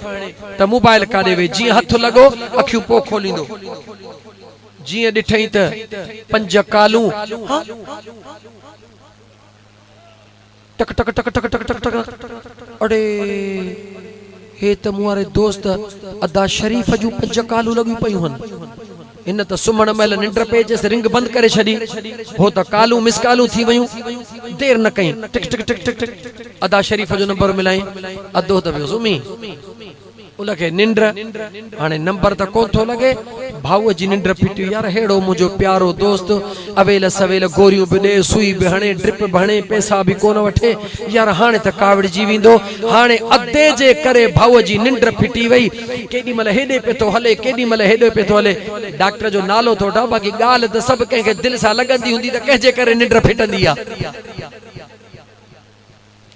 A: त मोबाइल काॾे वे। जीअं हथ लॻो अखियूं पो खोलींदो। जीअं ॾिठई त पंज कालूं टक टक टक टक टक टक टक अड़े हे त मूं वारे दोस्त अदा शरीफ़ जूं पंज कालूं लॻियूं पयूं आहिनि। इन त सुम्हण महिल निंड पेज रिंग बंदि करे छॾी हो त कालूं मिस कालूं थी वयूं। देर न कई टिक टिक टिक टिक टिक अदा शरीफ़ जो नंबर मिलाई अधो त वियो सुम्ही उनखे निंड। हाणे नंबर त कोन थो लॻे भाऊअ जी निंड फिटी। यार हेड़ो मुंहिंजो प्यारो दोस्त अवेल सवेल गोरियूं बि ॾे सुई बि हणे ड्रिप बि हणे पैसा बि कोन वठे। यार हाणे त कावड़जी वेंदो। हाणे अधे जे करे भाऊअ जी निंड फिटी वई। केॾी महिल हेॾे पे थो हले केॾी महिल हेॾे पे थो हले। डॉक्टर जो नालो थो वठां बाक़ी ॻाल्हि त सभु कंहिंखे दिलि सां लॻंदी हूंदी त कंहिंजे करे निंड फिटंदी आहे।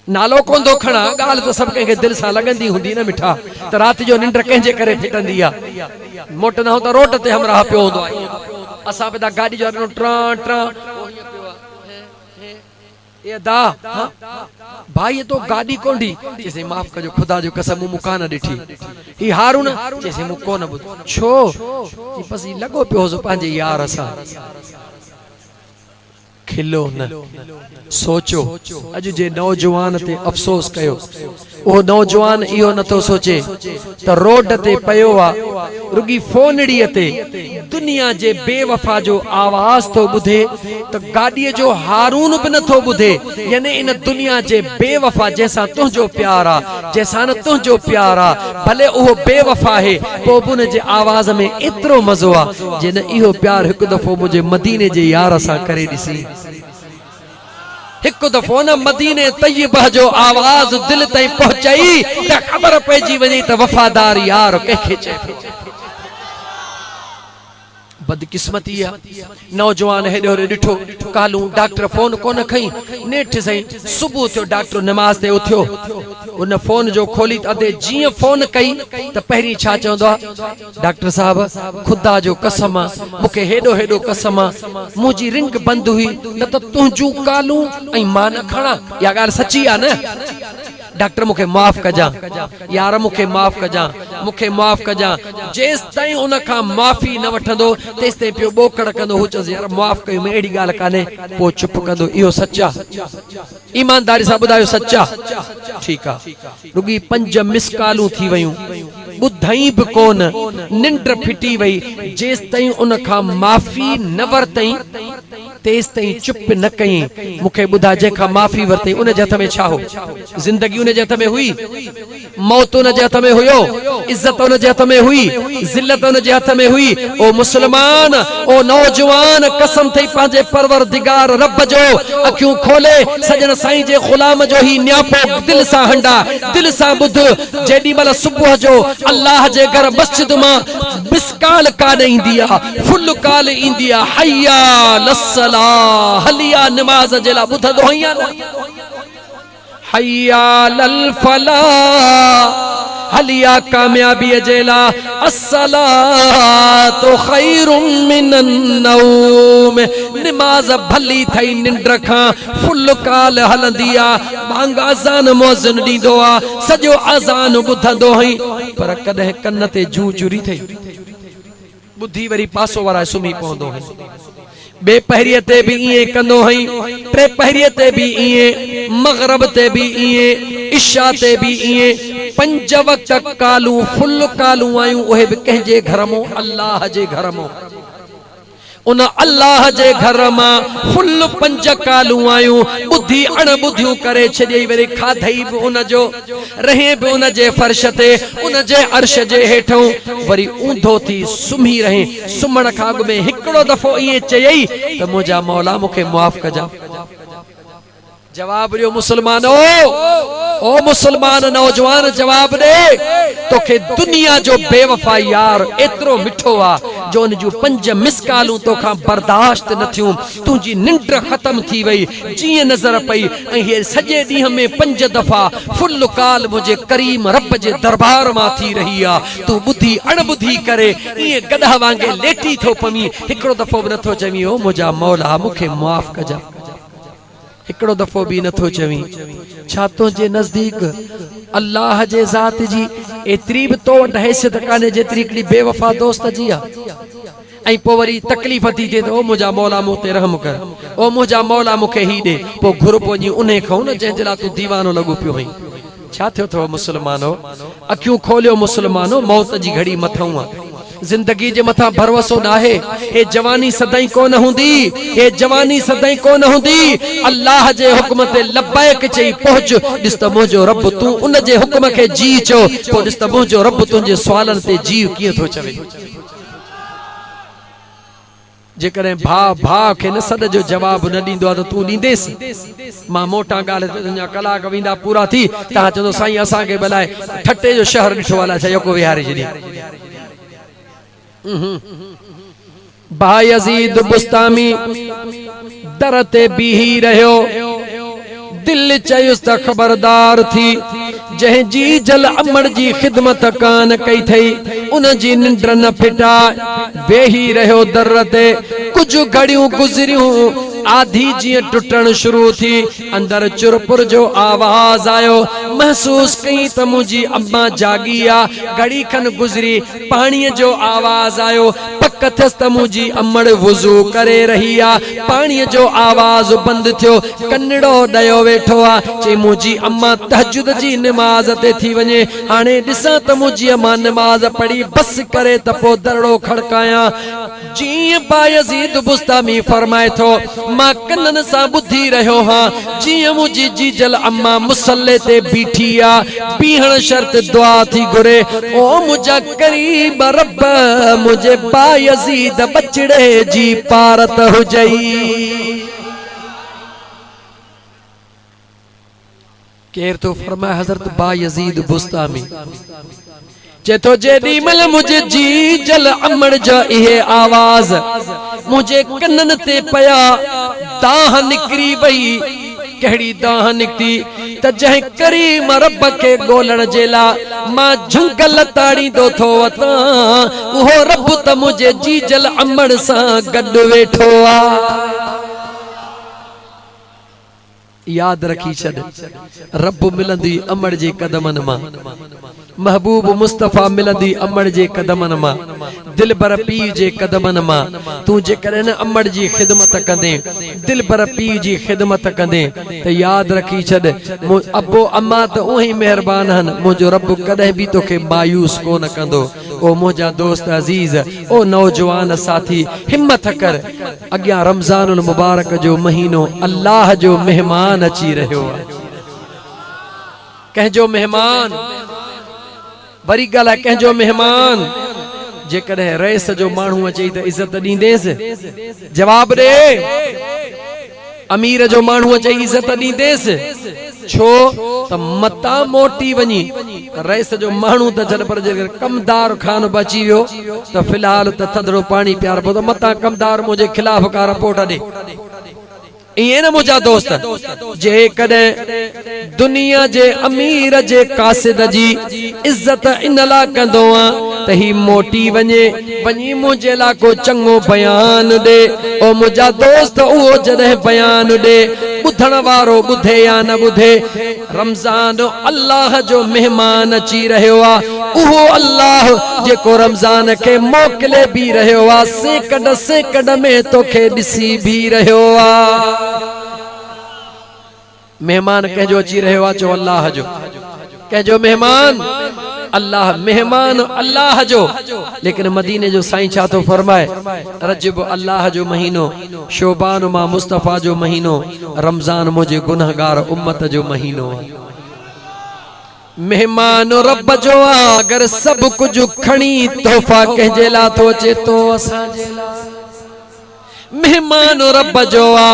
A: नालो कोन थो खणा ॻाल्हि त सभु कंहिंखे दिलि सां लॻंदी हूंदी न मिठा त राति जो निंड कंहिंजे करे फिटंदी आहे। मोट न हो त रोड ते हमरा पियो हूंदो आहे। असां पे गाॾी जो ट्रा ट्रा ये दा भाई तो गाड़ी कोंडी जैसे माफ कजो खुदा जो कसम मु कान ॾिठी। ही हारून जैसे मु कोन बुध छो बस ही लगो पियो जो पंहिंजे यार सां खिलो न सोचो। अज जे नौजवान ते अफसोस कयो। ओ नौजवान इहो नथो सोचे त रोड ते पयो आ रुगी फोनड़ीअ ते दुनिया जे बेवफा जो आवाज तो ॿुधे त गाॾीअ जो हारून बि नथो ॿुधे। यानी इन दुनिया जे बेवफा जैसा तुंहिंजो प्यार आ जैसा न तुंहिंजो प्यार आ भले उहो बेवफा है पोइ बि उन जे आवाज में एतिरो मज़ो आ जिन इहो प्यार हिकु दफ़ो मुंहिंजे मदीने जे यार सां करे ॾिसी। हिकु दफ़ो न मदीने तय्यबह जो आवाज दिल ताईं पहुचाई त ख़बर पइजी वञे त वफ़ादार यार कंहिंखे चए। बदकिस्मती है। नौजवान हेॾो होॾे ॾिठो कालू डॉक्टर फोन कोन खई नेठ सही सुबुह थियो डॉक्टर नमाज ते उथियो उन फोन जो खोली अदे जीअं फोन कई त पहिरीं छा चवंदो डॉक्टर साहब खुदा जो कसम मूंखे हेॾो हेॾो कसम मुंहिंजी रिंग बंदि हुई न त तुंहिंजूं कालू ऐं मां न खणा। इहा ॻाल्हि सची आहे न। डॉक्टर मूंखे माफ़ कजा यार मूंखे माफ़ कजा मूंखे माफ़ कजा जेस ताईं उन खां माफ़ी न वठंदो तेस ताईं पियो बोकड़ कंदो हू चवंदो यार माफ़ कयो में अहिड़ी ॻाल्हि कान्हे पोइ चुप कंदो। इहो सचा ईमानदारी सां ॿुधायो सचा ठीकु आहे। रुगी 5 मिस कॉलूं थी वयूं ॿुधई बि कोन निंड फिटी वई जेस ताईं उन खां माफ़ी न वरतई तेस ताईं चुप न कई। मूंखे ॿुधा जंहिंखां माफ़ी वरतई उन जे हथ में छा हो? ज़िंदगी उन जे हथ में हुई, मौत उन जे हथ में हुयो, इज्जत उन जे हथ में हुई, ज़िल्लत उन जे हथ में हुई। ओ मुसलमान ओ नौजवान कसम थई पंहिंजे परवरदिगार रब जो अखियूं खोले सजन साईं जे ग़ुलाम जो ही न्यापो दिल सां हंडा दिल सां ॿुध। जेॾी महिल सुबुह जो अल्लाह जे घर मस्जिद मां मिसकाल कान ईंदी आहे फुल काल ईंदी आहे हय्या लस्सलाह हलिया नमाज जे लाइ ॿुधंदो आहियां हय्या लल फलाह हलिया कामयाबी जे लाइ अस्सलातु खैरुम मिनन नौम। नमाज भली थई निंड खां फुल काल हलंदी आहे बांग अज़ान मुअज़्ज़िन ॾींदो आहे सॼो अज़ान ॿुधंदो हई पर कॾहिं कन ते जूं चुरी थई ॿुधी वरी पासो वारा सुम्ही पवंदो हई। बे पहरिए ते भी इए कंदो हई टे पहरिए ते भी इए मगरब ते भी इए इशा ते भी इए 5 वक्त कालू फुल कालू आयूं उहे भी कंहिंजे घर मो अल्लाह जे घर मो उन अल्लाह जे घर मां फुल 5 कालू आयूं बुद्धि अण बुद्धियूं करे छॾई वरी खाधई भी उन जो रहे भी उन जे फर्श ते उन जे अर्श जे हेठों वरी ऊंधो थी सुम्ही रहे। सुम्हण खां अॻु में हिकिड़ो दफ़ो इएं चयई त मुंहिंजा मौला मूंखे माफ़ कजा। जवाब ॾियो मुसलमानो ओ मुसलमान नौजवान जवाब दे तोखे दुनिया जो बेवफा यार एतिरो मिठो आ जो उन जूं 5 मिस कॉलूं तोखां बर्दाश्त न थियूं तुंहिंजी निंड ख़त्म थी वई जीअं नज़र पई ऐं हे सॼे ॾींहं में 5 दफ़ा फुल काल मुंहिंजे करीम रब जे दरबार मां थी रही आ तूं ॿुधी अणॿुधी करे ईअं गॾह वांगे लेटी थो पमी हिकिड़ो दफ़ो बि नथो चवीं ओ मुंहिंजा मौला मूंखे माफ़ कजा। हिकिड़ो दफ़ो भी नथो चवीं छा तुंहिंजे नज़दीक अल्लाह जे ज़ात जी एतिरी भी तो वटि हैसियत कान्हे जेतिरी हिकिड़ी बेवफा दोस्त जी आहे। ऐं पोइ वरी तकलीफ़ थी थिए त ओ मुंहिंजा मौला मूं ते रहम कर ओ मुंहिंजा मौला मूंखे ही ॾे पोइ घुर पोइ उन खां न जंहिंजे लाइ तूं दीवानो लॻो पियो हुई। छा थियो अथव मुसलमानो? अखियूं खोलियो मुसलमानो मौत जी घड़ी मथां आहे जिंदगी जे मथा भरोसो नाहे। हे जवानी सदाई कोन हुंदी हे जवानी सदाई कोन हुंदी अल्लाह जे हुक्म ते लब्बैक चई पहुच ॾिस त मुंहिंजो रब तूं उन जे हुक्म खे जी चो पोइ ॾिस त मुंहिंजो रब तुंहिंजे सवालनि ते जी कीअं थो चवे। जेकॾहिं भाउ खे न सॾ जो जवाब न ॾींदो आहे त तूं ॾींदेसि। मां मोटा ॻाल्हि अञा कलाक वेंदा पूरा थी तव्हां चवंदो साईं असांखे भलाए ठटे जो शहर ॾिठो आहे छा यको विहारे छॾी। बायज़ीद बुस्तामी दर ते बीही रहियो दिल चयुसि त खबरदार थी जंहिंजी जल अमड़ जी ख़िदमत कान कई थई उन जी निंड न फिटा वेही रहियो दर ते कुछ घड़ियूं गुज़रियूं आधी जीअं टुटण शुरू थी अंदर चुरपुर जो आवाज आयो महसूस कई त मुंहिंजी अम्मा जागी आ। घड़ी खन गुज़री पाणीअ जो आवाज आयो पक थियसि त मुंहिंजी अमड़ वुज़ू करे रही आ पाणीअ जो आवाज बंदि थियो कन्नड़ो ॾयो वेठो आ चई मुंहिंजी अम्मा तहजुद जी नमाज़ ते थी वञे हाणे ॾिसां त मुंहिंजी अम्मा नमाज़ पढ़ी बस करे त पोइ दरड़ो खड़कायां। जीअं बायज़ीद बुस्तामी फरमाए थो मां कननि सां ॿुधी रहियो हां जीअं मुंहिंजी जीजल अम्मा मुसल्ले ते बीठी आ बीहण शर्त दुआ थी घुरे ओ मुंहिंजा करीब रब मुंहिंजे बायज़ीद बचड़े जी पारत हुजई। केर तो फरमाए हज़रत बायज़ीद बुस्तामी चेतो जेडी मल मुझे जी जल अमड़ जा इहे आवाज मुझे कनन ते पया दाह निकरी वई कहिड़ी दाह निकती त जंहिं करीम रब खे ॻोल्हण जे लाइ मां झुंगल ताड़ींदो थो वतां उहो रब त मुझे जी जल अमड़ सां गॾु वेठो आ। याद रखी छॾ रब मिलंदी अमड़ जे कदमनि मां महबूब मुस्तफ़ा मिलंदी अमड़ जे कदमनि मां दिलबर पीर जे कदमनि मां तूं जेकॾहिं न अमड़ जी ख़िदमत कंदे दिलबर पीर जी ख़िदमत कंदे त याद रखी छॾ अबो अम्मा त उहे महिरबान आहिनि मुंहिंजो रब कॾहिं बि तोखे मायूस कोन कंदो। ओ मुंहिंजा दोस्त अज़ीज़ ओ नौजवान साथी हिम्मत कर अॻियां रमज़ानुल मुबारक जो महीनो अल्लाह जो मेहमान अची रहियो आहे। कंहिंजो मेहमान वरी ॻाल्हि आहे कंहिंजो मेहमान जेकॾहिं रईस जो माण्हू अचे त इज़त ॾींदेसि जवाब ॾे अमीर जो माण्हू अचे इज़त ॾींदेसि छो त मता मोटी वञी रईस जो माण्हू त जॾहिं पर जेकर कमदार खान बची वियो त फिलहाल त थधड़ो पाणी प्यार पोइ त मता कमदार मुंहिंजे खिलाफ़ का रिपोर्ट ॾे इहे न मुंहिंजा दोस्त जेकॾहिं दुनिया जे अमीर जे कासिद जी इज़त इन लाइ कंदो आ त ही मोटी वञे वञी मुंहिंजे लाइ को चङो बयान ॾे ओ मुंहिंजा दोस्त उहो जॾहिं बयान ॾे ॿुधण वारो ॿुधे या न ॿुधे रमज़ान अल्लाह जो मेहमान अची रहियो आ उहो अल्लाह जेको रमज़ान खे मोकिले भी रहियो आ सेकड़ सेकड़ में तोखे ॾिसी भी रहियो आ। मेहमान कंहिंजो अची रहियो आहे चो अल्लाह जो कंहिंजो मेहमान अल्लाह जो लेकिन मदीने जो साईं छा थो फरमाए रजब अल्लाह जो महीनो शोबान मां मुस्तफ़ा जो महीनो रमज़ान मुझे गुनहगार उम्मत जो महीनो मेहमान रब जो आ अगर सब कुछ खणी तोहफा कंहिंजे लाइ थो अचे तो असांजे लाइ मेहमान रब जो आ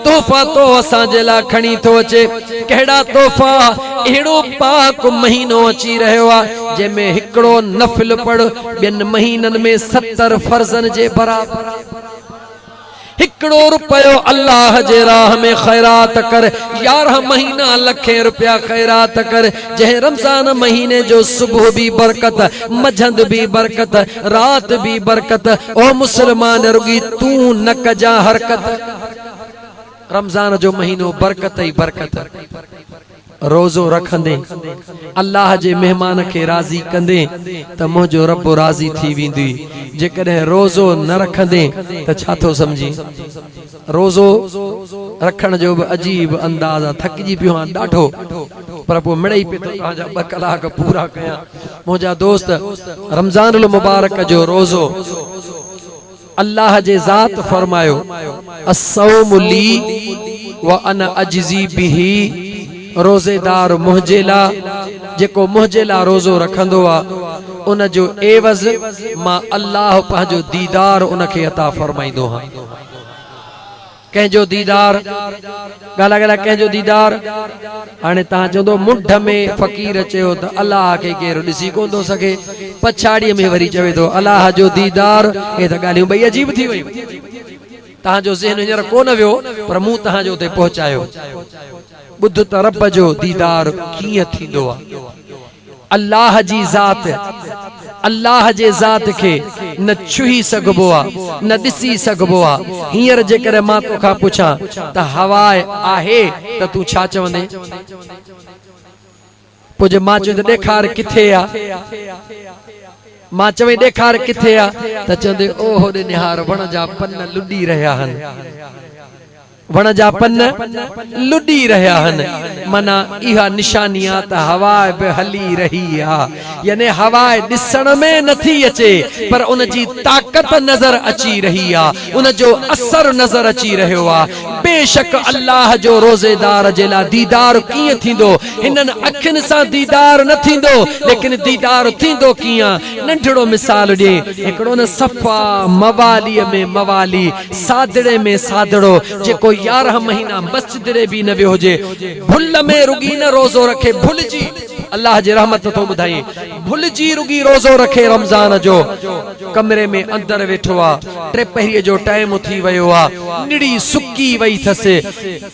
A: तोहफा तो असांजे लाइ खणी थो अचे कहिड़ा तोहफा अहिड़ो पाक महीनो अची रहियो आ जंहिंमें हिकिड़ो नफ़िल पढ़ ॿियनि महीननि में 70 फर्ज़न जे बराबर हिकिड़ो रुपयो अल्लाह जे राह में खैरात कर 11 महीना लखे रुपया खैरात कर जंहिं रमज़ान महीने जो सुबह भी बरकत मझंद भी बरकत रात भी बरकत ओ मुसलमान रुगी तू न कजा हरकत रमज़ान जो महीनो बरकत ही बरकत रोज़ो रखंदे अल्लाह जे मेहमान खे राज़ी कंदे त मुंहिंजो रब राज़ी थी वेंदी जेकॾहिं रोज़ो न रखंदे त छा थो समझी रोज़ो रखण जो बि अजीब अंदाज़ आहे थकिजी पियो आहियां ॾाढो पर पोइ मिड़ई पियो तव्हांजा 2 कलाक पूरा कयां मुंहिंजा दोस्त रमज़ानुल मुबारक जो रोज़ो अल्लाह जे ज़ात फरमायो अस्सौमु ली व अना अजज़ी बिही रोज़ेदार मुंहिंजे लाइ जेको मुंहिंजे लाइ रोज़ो रखंदो आहे उन जो एवज़ मां अल्लाह पंहिंजो दीदार उनखे अता फरमाईंदो आहियां कंहिंजो दीदार ॻाल्हि कंहिंजो दीदार हाणे तव्हां चवंदो मुंड में फ़क़ीर चयो त अल्लाह खे केरु ॾिसी कोन थो सघे पछाड़ीअ में वरी चवे थो अल्लाह जो दीदार हे त ॻाल्हियूं ॿई अजीब थी वयूं तव्हांजो ज़हन हींअर कोन वियो पर मूं तव्हांजो उते पहुचायो बुध त रब जो दीदार कीअं थींदो आहे अल्लाह जी ज़ात अल्लाह जे ज़ात खे न छुही सघबो आहे न ॾिसी सघबो आहे हींअर जेकर मां तोखां पुछां त हवा आहे त तूं छा चवंदे पोइ जे मां चवंदे ॾेखार किथे आहे मां चवे ॾेखार किथे आहे त चवंदे ओ होॾे निहार वण जा पन लुॾी रहिया आहिनि वण जा पन लुॾी रहिया आहिनि माना इहा निशानी आहे त हवा बि हली रही आहे यानी हवा ॾिसण में नथी अचे पर उन जी ताक़त नज़र अची रही आहे उन जो असर नज़र अची रहियो आहे बेशक अल्लाह जो रोज़ेदार जे लाइ दीदार कीअं थींदो हिननि अखियुनि सां दीदार न थींदो लेकिन दीदार थींदो कीअं नंढड़ो मिसाल ॾे हिकिड़ो न सफ़ा मवालीअ में मवाली सादड़े में सादड़ो जेको 11 महीना मस्जिद रे भी न वियो हुजे भुल में रुगी न रोज़ो रखे भुलजी अल्लाह जी रहमत तो बुधाई भुलजी रुगी रोज़ो रखे रमज़ान जो कमरे में अंदर वेठो आ टे पहिरीअ जो टाइम थी वयो आ निड़ी सुकी वई थसे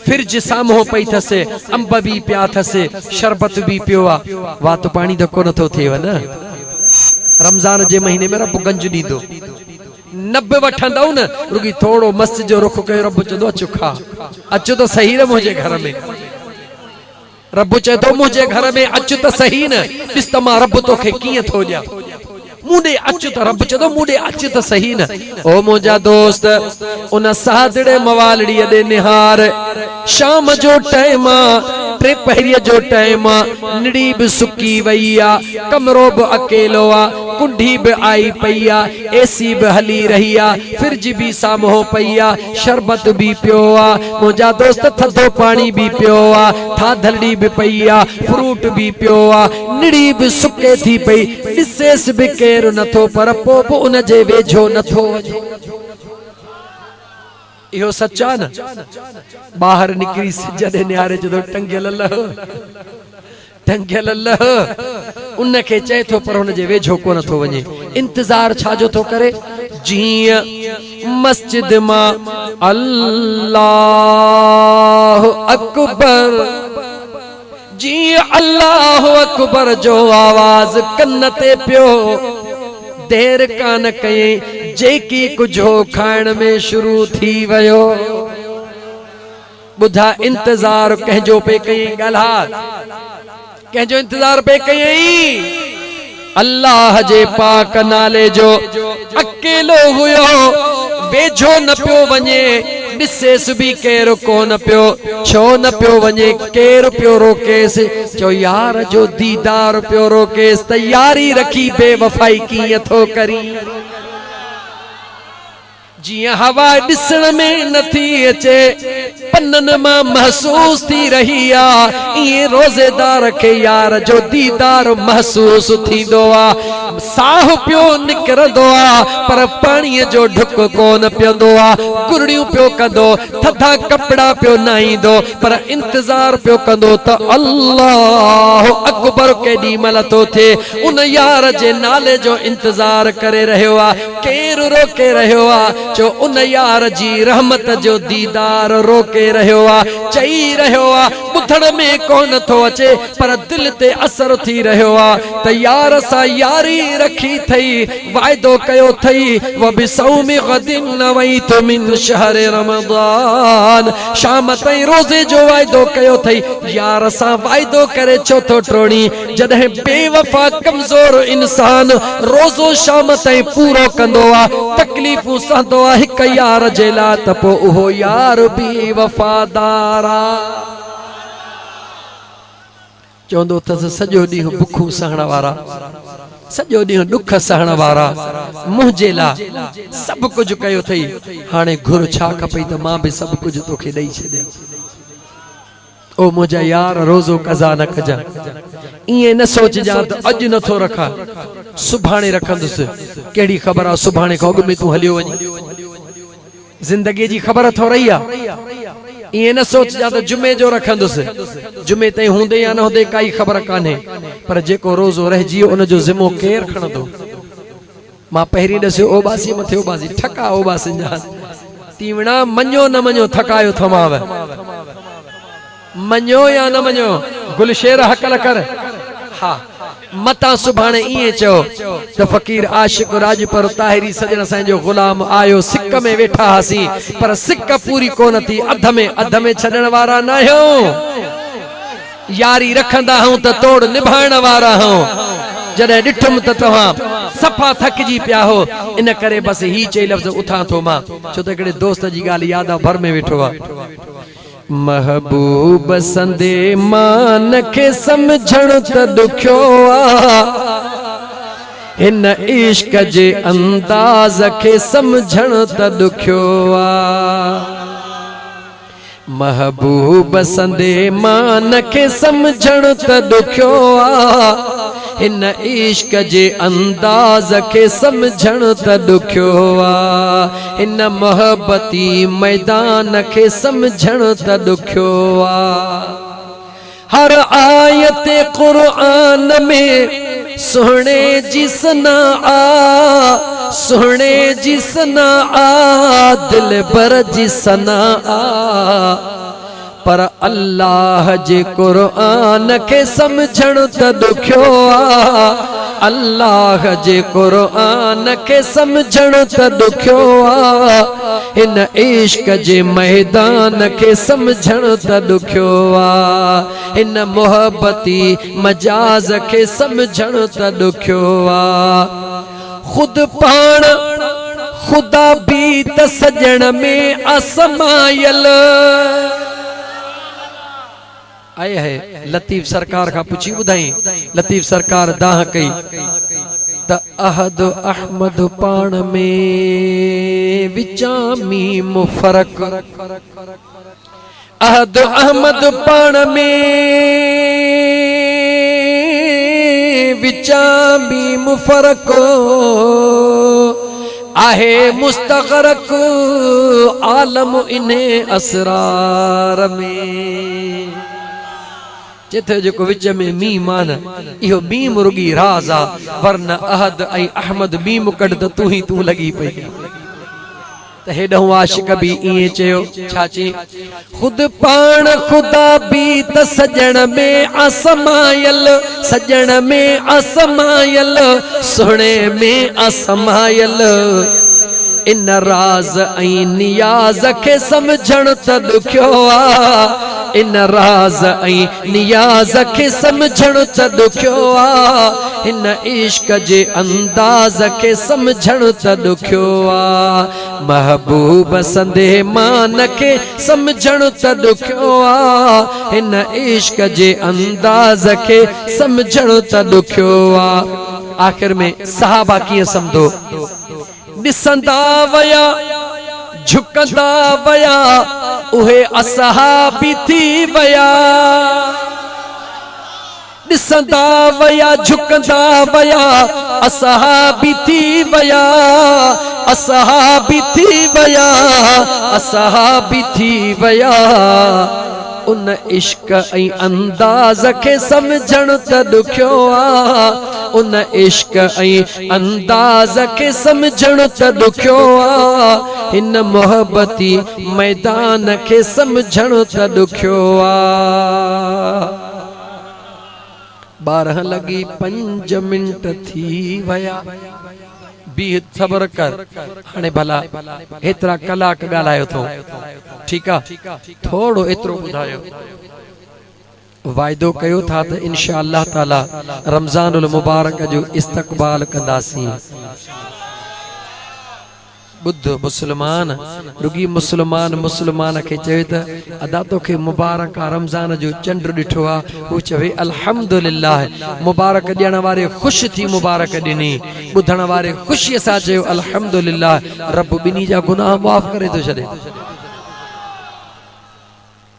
A: फ्रिज सामो पई थसे अंब भी पिया थसे शरबत भी पियो आ वात पानी तो कोन थो थिएव न रमज़ान जे महीने में रब गंज दीदो नब वठंदो न रुगी थोड़ो मस्जिद जो रुख कयो रब चंदो अचो खा अचो तो सही न मुझे घर में रब चए तो मुझे घर में अच तो सही न ॾिस त मां रब तोखे कीअं थो ॾियां मुंडे अच तो रब चंदो मुंडे अच तो सही न ओ मुझा दोस्त उन सादड़े मवालड़ी दे निहार शाम जो टाइम टे पहिरीअ जो टाइम निड़ी भी सुकी वई आ कमरो भी अकेलो आ कुंडी भी आई पई आ एसी भी हली रही आ फ्रिज भी सामो पई आ शरबत भी पियो आ मुझा दोस्त थधो पानी भी पियो आ थाधलड़ी भी पई आ फ्रूट भी पियो आ निड़ी भी सुके थी पई ॾिसेस भी केर नथो पर पो भी उन जे वेझो नथो वञे इहो सच्चा न बाहर निकरी सिज दे निहारे जो टंगियल लह उन के चए थो पर उन जे वेझो कोन थो वञे इंतजार छाजो थो करे जीअं मस्जिद मां अल्लाह अकबर जीअं अल्लाह अकबर जो आवाज कन ते पियो देर कान कई जेकी कुझो खाइण में शुरू थी वयो बुधा इंतजार कहजो पे कई ॻाल्हा कहजो इंतजार पे कई अल्लाह जे पाक नाले जो अकेलो हुयो वेझो न पियो वञे ॾिसेस भी केर कोन पियो छो न पियो वञे केर पियो रोकेस चो यार जो दीदार पियो रोकेस तैयारी रखी बेवफाई कीअं थो करी जिया हवा दिसण में नथी अचे पन्नन मां महसूस थी रही आ ये रोजेदार के यार जो दीदार महसूस थींदो आ साह पियो निकरंदो आ पर पानी जो ढुक कोन पियंदो आ गुरड़ियूं पियो कंदो थधा कपड़ा पियो नाईंदो पर इंतजार पियो कंदो त अल्लाह अकबर केॾी महिल थो थिए उन यार जे नाले जो इंतजार करे रहियो आ केर रोके रहियो आ जो उन यार जी रहमत जो दीदार रोके रहियो आ चई रहियो आ ॿुधण में कोन थो अचे पर दिल ते असर थी रहियो आ त यार सां यारी रखी थई वाइदो कयो थई व बिसौमी गदिन नवैतु मिन शहर रमज़ान शाम ताईं रोज़े जो वाइदो कयो थई यार सां वाइदो करे छो थो टोड़ी जॾहिं बेवफा कमज़ोर इंसान रोज़ो शाम ताईं पूरो कंदो आ तकलीफ़ूं सहंदो आ हिक यार जे लाइ त पोइ उहो यार भी वफ़ादार आ चवंदो अथसि सॼो ॾींहुं बुखूं सहण वारा सॼो ॾींहुं ॾुख सहण वारा मुंहिंजे लाइ सभु कुझु कयो अथई हाणे घुर छा खपई त मां बि सभु कुझु तोखे ॾेई छॾियां ओ मुंहिंजा यार रोज़ो कज़ा न कजां ईअं न सोचजां त अॼु नथो रखां सुभाणे रखंदुसि कहिड़ी ख़बर आहे सुभाणे खां अॻु में तूं हलियो वञी जिंदगी जी ख़बर थो रही आहे ईअं न सोचजां त जुमे जो रखंदुसि जुमे ताईं हूंदे या न हूंदे काई ख़बर कान्हे पर जेको रोज़ो रहिजी वियो उन जो ज़िमो केरु खणंदो मां पहिरीं ॾसियो ओबासी मथे ओबासी ठका ओबासिन जा तीवणा मञो न मञो थकायो थमाव मञो या न मञो गुलशेर हकल कर हा मता सुभाणे इए चो त फकीर आशिक राजपर ताहिरी सजन असांजो गुलाम आयो सिक में वेठा हसी पर सिक पूरी कोन थी अध में छॾण वारा न आहियो यारी रखंदा हूं त तोड़ निभाइण वारा हूं जॾहिं ॾिठुमि त तव्हां सफ़ा थकिजी पिया हो इन करे बस ही चई लफ़्ज़ उथां थो मां छो त हिकिड़े दोस्त जी ॻाल्हि यादि आहे भर में वेठो आहे महबूब संदे मान के समझण त ॾुखियो आ हिन इश्क जे अंदाज़ के समझण त ॾुखियो आ महबूब संदे मान के समझण त ॾुखियो आ हिन इश्क जे अंदाज़ के समझण त ॾुखियो आ हिन मोहब्बती मैदान के समझण त ॾुखियो आ हर आयत कुरान में सोहणे जिसना आ, सोहणे जिसना आ, दिल बर जिसना आ। पर अल्लाह जे कुरान के समझण त दुख्यो आ, अल्लाह जे कुरान के समझण त दुख्यो आ। इन इश्क जे मैदान के समझण त दुख्यो आ, इन मोहब्बती मजाज के समझण त दुख्यो आ। खुद पाण खुदा भी त सजण में असमायल आए है। लतीफ सरकार का पूछी ॿुधाई, लतीफ सरकार दाह कई त अहद अहमद पाण में विचामी मुफरक, अहद अहमद पाण में विचामी मुफरक आहे मुस्तगरक आलम इन्हें असरार में। जिथे जेको विच में मी मान इहो बीम रुगी राज आ, वरना अहद ऐं अहमद बीम कढ त तू ही तू लगी पई। त हेॾो आशिक भी इएं चयो छा चई, खुद पाण खुदा भी त सजण में असमायल, सजण में असमायल, सुणे में असमायल। इन राज ऐं नियाज के समझण त दुख्यो आ, इन राज ऐं नियाज के समझण त दुख्यो आ। इन इश्क जे अंदाज के समझण त दुख्यो आ। महबूब संदे मान के समझण त दुख्यो आ। इन इश्क जे अंदाज के समझण त दुख्यो आ। आखिर में सहाबा कीअं समझो, ॾिसंदा वया झुकंदा वया उहे असहाबी थी वया, ॾिसंदा वया झुकंदा वया असहाबी थी वया, असहाबी थी वया, असहाबी थी वया। उन इश्क ऐं अंदाज के समझण त दुख्यो आ, उन इश्क ऐं अंदाज के समझण त दुख्यो आ। इन मोहब्बती मैदान के समझण त दुख्यो आ। 12 लगी 5 मिनट थी वया, भी सबर कर। हाणे भला एतरा कलाक ॻाल्हायो थो, ठीक आ, थोड़ो एतरो ॿुधायो। वाइदो कयो था त इंशाअल्लाह ताला रमजानुल मुबारक जो इस्तक़बाल कंदासीं। बुद्ध मुसलमान रुगी मुसलमान मुसलमान के चवे त अदा तोखे मुबारक रमजान जो चंड ॾिठो आ, हू चवे अल्हम्दुलिल्लाह। मुबारक ॾियण वारे ख़ुशि थी मुबारक ॾिनी, ॿुधण वारे ख़ुशीअ सां चयो अल्हम्दुलिल्लाह। रब ॿिन्ही जा गुनाह माफ़ करे थो छॾे।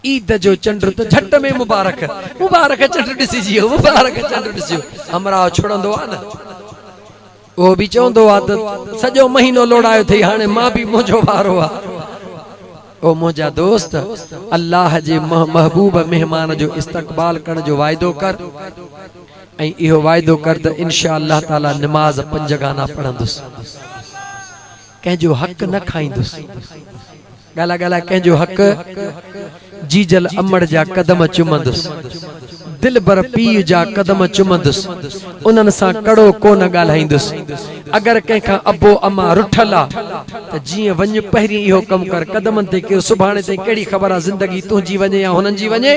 A: ईद जो चंड त झट में मुबारक, मुबारक चंड ॾिसिजियो, मुबारक चंड ॾिसियो। हमरा छुड़ंदो आ न, वो भी चवंदो आ त सॼो महीनो लोड़ायो थई, हाणे मां भी मुंहिंजो वारो आ। ओ मुंहिंजा दोस्त, अल्लाह जे महबूब मेहमान जो इस्तक़बाल करण जो वाइदो कर, ऐं इहो वाइदो कर त इंशाअल्लाह ताला नमाज 5 गाना पढ़ंदुसि, कंहिंजो हक़ न खाईंदुसि। ॻाल्हा ॻाल्हा कंहिंजो हक़, जीजल अमड़ जा कदम चुमंदुसि, दिल भर पीउ जा कदम चुमंदुसि, उन्हनि सां कड़ो कोन ॻाल्हाईंदुसि। अगर कंहिंखां अबो अमा रुठल आ त जीअं वञ पहिरीं इहो कम कर, कदमनि ते केरु सुभाणे ताईं कहिड़ी ख़बर आहे ज़िंदगी तुंहिंजी वञे या हुननि जी वञे।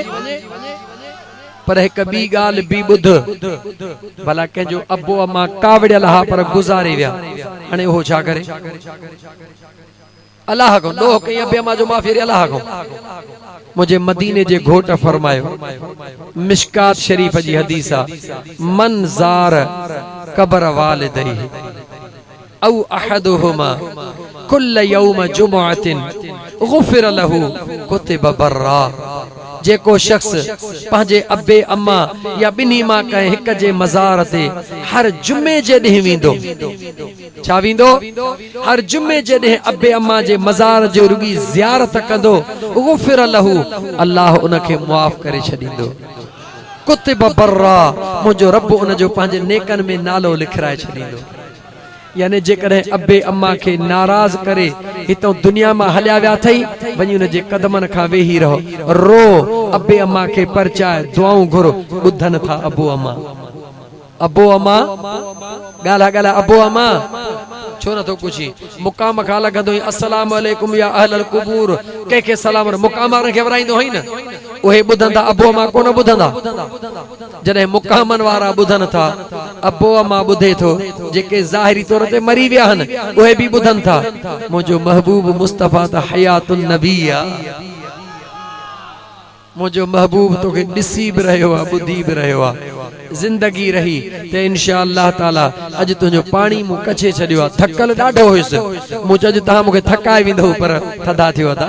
A: पर हिक ॿी ॻाल्हि बि ॿुध, भला कंहिंजो अबो अमा कावड़ियल हा पर गुज़ारे विया, हाणे उहो छा करे? अलाह को ॾोह कई अबे अमा जो माफ़ी अलाह को। मुझे मदीने जे घोट फरमायो, मिशकात शरीफ जी हदीस आ, मन ज़ार कबर वालिदैहि औ अहदुहुमा कुल्ल यौम जुमुअतिन गुफिर लहू कुतिब बर्रा। जेको शख्स पंहिंजे अबे अम्मा या ॿिन्ही मां कंहिं हिक जे मज़ार ते हर जुमे जे ॾींहुं वेंदो, छा वेंदो? हर जुमे जे ॾींहुं अबे अम्मा जे मज़ार जो रुगी ज़ियारत कंदो, गुफिर लहू, अल्लाह उनखे मुआफ़ करे छॾींदो। कुतिब बर्रा मुझो रब उन जो पांजे नेकन में नालो लिखराए छदींदो। यानी जेकॾहिं अबे अम्मा के नाराज करे हितों दुनिया में हलिया विया थई वञी उन जे कदमन खां वेही रहो, रो अबे अम्मा के परचाए दुआऊं घुरो, ॿुधन था अबो अम्मा। अबो अम्मा गाला गाला अबो अम्मा छो न तो कुछ मुकाम खा लगंदो अस्सलाम वालेकुम या अहलल कुबूर के सलाम मुकाम वारन के वराइंदो होई न ओहे ॿुधंदा अबो अम्मा कोन ॿुधंदा। जॾहिं मुकामन वारा ॿुधन था अबो अम्मा ॿुधे थो, जेके ज़ाहिरी तौर ते मरी विया हन ओहे भी ॿुधन था। मुझो महबूब मुस्तफा त हयातुन नबी आ, मुझो महबूब तोखे ॾिसी भी रहियो आ ॿुधी भी रहियो आ। जिंदगी रही ते इंशाअल्लाह ताला अज तुझो पानी मु कछे छडियो आ, थकल ॾाढो हुयस, मुझ अज तहां मुखे थकाए विंदो पर थदा थियो ता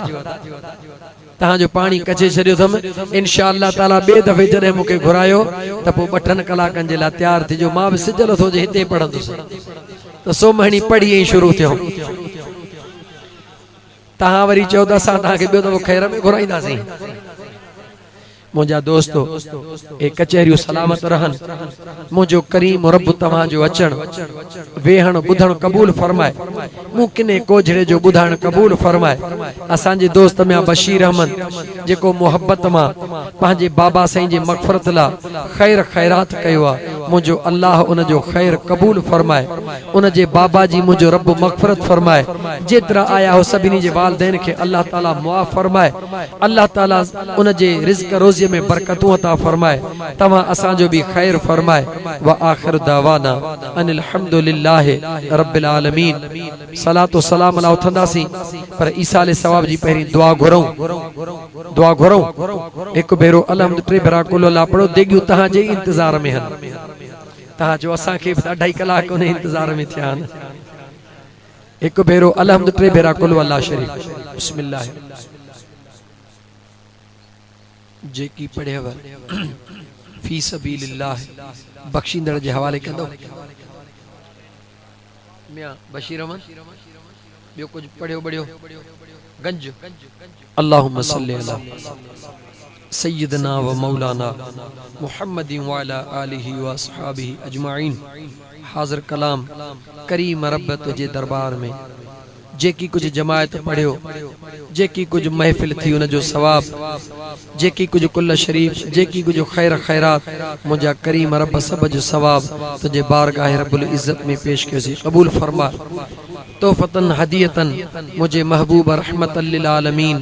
A: तहां जो पानी कछे छडियो थम। इंशाअल्लाह ताला बे दफे जडे मुखे घुरायो त पो 2 कलाकन जे ला तैयार थी जो, मां भी सिजल थो जे हिते पढ़ंदुस त सो महीनी पढ़ी ही शुरू थियो। तहां वरी 14 सां तहां के बे दफो खैर में घुराईंदासी। मुझा दोस्तों ए कचहरियों सलामत रहन, मुझो करीम रब तव्हां जो अचण वेहण बुधण कबूल फरमाए, मु किने कोझड़े जो बुधाण कबूल फरमाए। असां जे दोस्त में बशीर अहमद जेको मोहब्बत मां पांजे बाबा साईं जे मगफरत ला खैर खैरात कयो आ, मुझो अल्लाह उन जो खैर कबूल फरमाए, उन जे बाबा जी मुझो रब मगफरत फरमाए। जेतरा आया हो सभिनी जे वालदैन के अल्लाह ताला मुआफ फरमाए, अल्लाह ताला उन जे रिज़्क रोज़ी में बरकतूं अता फरमाए, तमा असा जो भी खैर फरमाए। व आखिर दावाना अनिल हम्दुलिल्लाहि रब्बिल आलमीन। सलात व सलाम अला उथंदासी पर ईसा अलैहि सवाब जी पहरी दुआ घुरऊं, दुआ घुरऊं। एक भेरो अलहम्द 3 भेरा कुल अल्लाह पढ़ो, देगियो तहां जे इंतजार में हन, तहां जो असा के 2.5 कलाक उन इंतजार में थिया हन। एक भेरो अलहम्द 3 भेरा कुल अल्लाह शरीफ। बिस्मिल्लाह जेकी पढ़ेव फी सबीलिल्लाह बख्शींदड़ जे हवाले कंदो। मियां बशीर अहमद बियो कुछ पढ़ियो बढ़ियो गंज। अल्लाहुम्मा सल्ली अला सय्यदना व मौलाना मुहम्मदिन व अला आलिहि व अस्हाबिहि अजमाइन। हाजिर कलाम करीम रब तुझे दरबार में जेकी कुछ जमायत पढ़ियो, जेकी कुछ महफिल थी उन जो सवाब, जेकी कुछ कुल शरीफ, जेकी कुछ खैर खैरात मुझा करीम रब सब जो सवाब तुझे बारगाह रब्बुल इज्जत में पेश कयोसी, कबूल फरमा। तोहफतन हदियतन मुझे महबूब रहमतल लिल आलमीन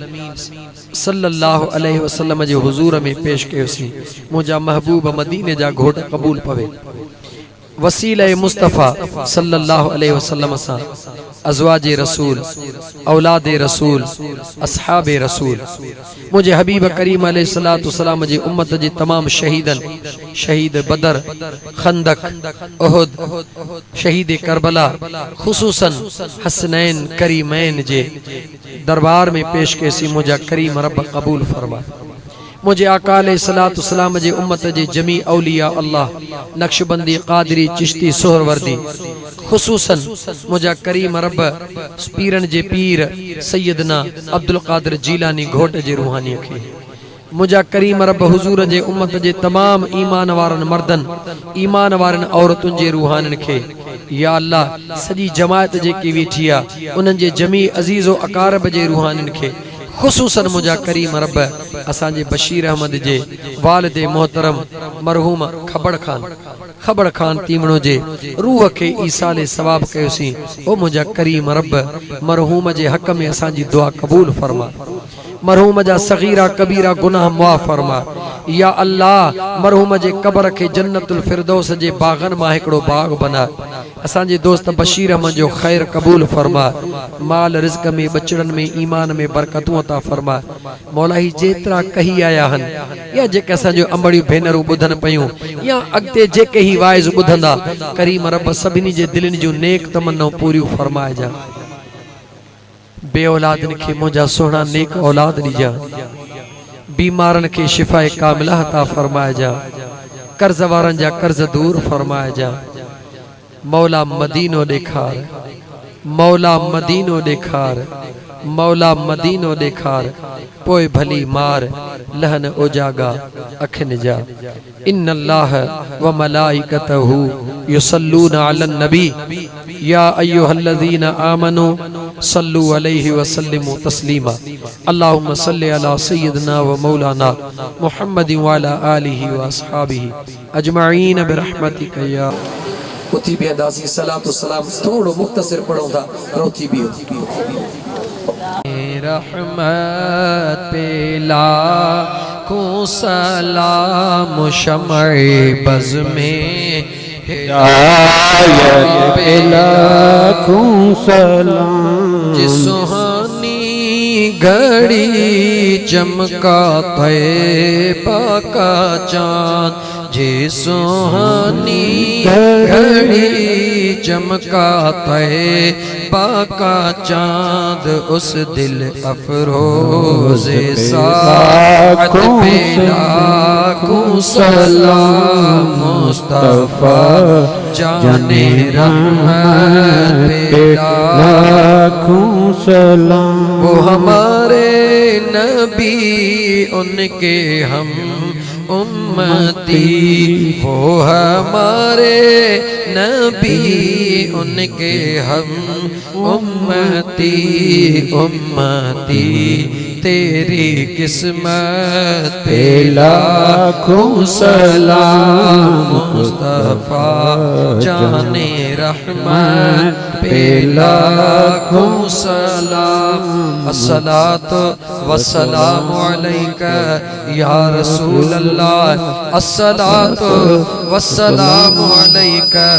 A: सल्लल्लाहु अलैहि वसल्लम जे हुजूर में पेश कयोसी। मुझा महबूब मदीने जा घोट कबूल पवे, वसीला मुस्तफ़ा सल्लल्लाहु अलैहि वसल्लम सा अज़वाजे रसूल, औलादे रसूल, अस्हाबे रसूल, मुझे हबीब करीम अलैहिस्सलातु वस्सलाम जी उम्मत जी तमाम शहीदन, शहीद बदर, खंदक, उहुद, शहीद करबला, खुसूसन हसनैन करीमैन जे दरबार में पेश कैसी मुझा करीम रब कबूल फरमा। मुझे आका अलैहिस्सलातु वस्सलाम जी उम्मत जी जमी औलिया अल्लाह नक्शबंदी कादरी चिश्ती सोहरवर्दी खुसूसन मुझा करीम रब पीरन जे पीर सैयदना अब्दुल कादिर जीलानी घोट जे रूहानी के मुझा करीम रब हुजूर जे उम्मत जे तमाम ईमान वारन मर्दन, ईमान वारन औरतुन जे रूहानन के या अल्लाह सजी जमायत जेकी वेठी आ उनन जे जमी अजीजो अकारब जे रूहानन के खुसूसन मुझा करीम रब असा जे बशीर अहमद जे वालिद मोहतरम मरहूम खबड़ खान तीमणो जे रूह के ईसाले सवाब कयोसी। ओ मुझा करीम रब मरहूम जे हक में असा जी दुआ कबूल फरमा, मरहूम जा सगीरा कबीरा गुनाह मुआफ फरमा। या अल्लाह मरहूम जे कब्र के जन्नतुल फिरदौस जे बागन मा एकड़ो बाग बना। असा जे दोस्त बशीर अहमद जो खैर कबूल फरमा, माल रिज़्क में बचड़न में ईमान में बरकतूं अता फरमा। मौला ही जेतरा कही आया हन या जेके असा जो अंबड़ियूं भेनरूं बुधन पयूं या अगते जेके ही वाइज बुधंदा, करीम रब सभिनी जे दिलन जो नेक तमन्ना पूरियूं फरमाए जा। बे औलादन के मुझा सोना नेक औलाद दीजा, बीमारन के शिफाए कामिला अता फरमाए जा, कर्ज वारन जा कर्ज दूर फरमाए जा। मौला मदीनो देखार, मौला मदीनो देखार, मौला मदीनो देखार पोए भली मार लहन उजागा अखिन जा। इन्नल्लाह व मलाइकतहु युसल्लूना अलन नबी या अय्युहल्लज़ीना आमनू सल्लु अलैहि व सल्लिमू तस्लीमा। अल्लाहुम्मा सल्लि अला सय्यिदना व मौलाना मुहम्मदिन व अला आलिहि व अस्हाबिहि अजमईन बिरहमतिका या। उथी भी अंदाज़ी सलातो सलाम थोड़ो मुख्तसर पढ़ो था रोती भी रहमत पे लाखों सलाम शमए बज़ में हिदायत पे लाखों सलाम। जिस सुहानी घड़ी चमका तैबा का चाँद, जे सुहानी घड़ी चमका तैबा का चाँद, उस दिल अफरोज़े साअत पे लाखों सलाम मुस्तफ़ा जाने रहमत पे लाखों सलाम। वो हमारे नबी उनके हम उम्मती, वो हमारे नबी उनके हम उम्मती। उम्मती तेरी किस्मत पे लाखों सलाम मुस्तफ़ा जाने रहमत पे लाखों सलाम। अस्सलातु वस्सलामु अलैका या रसूल अल्लाह, अस्सलातु वस्सलामु अलैका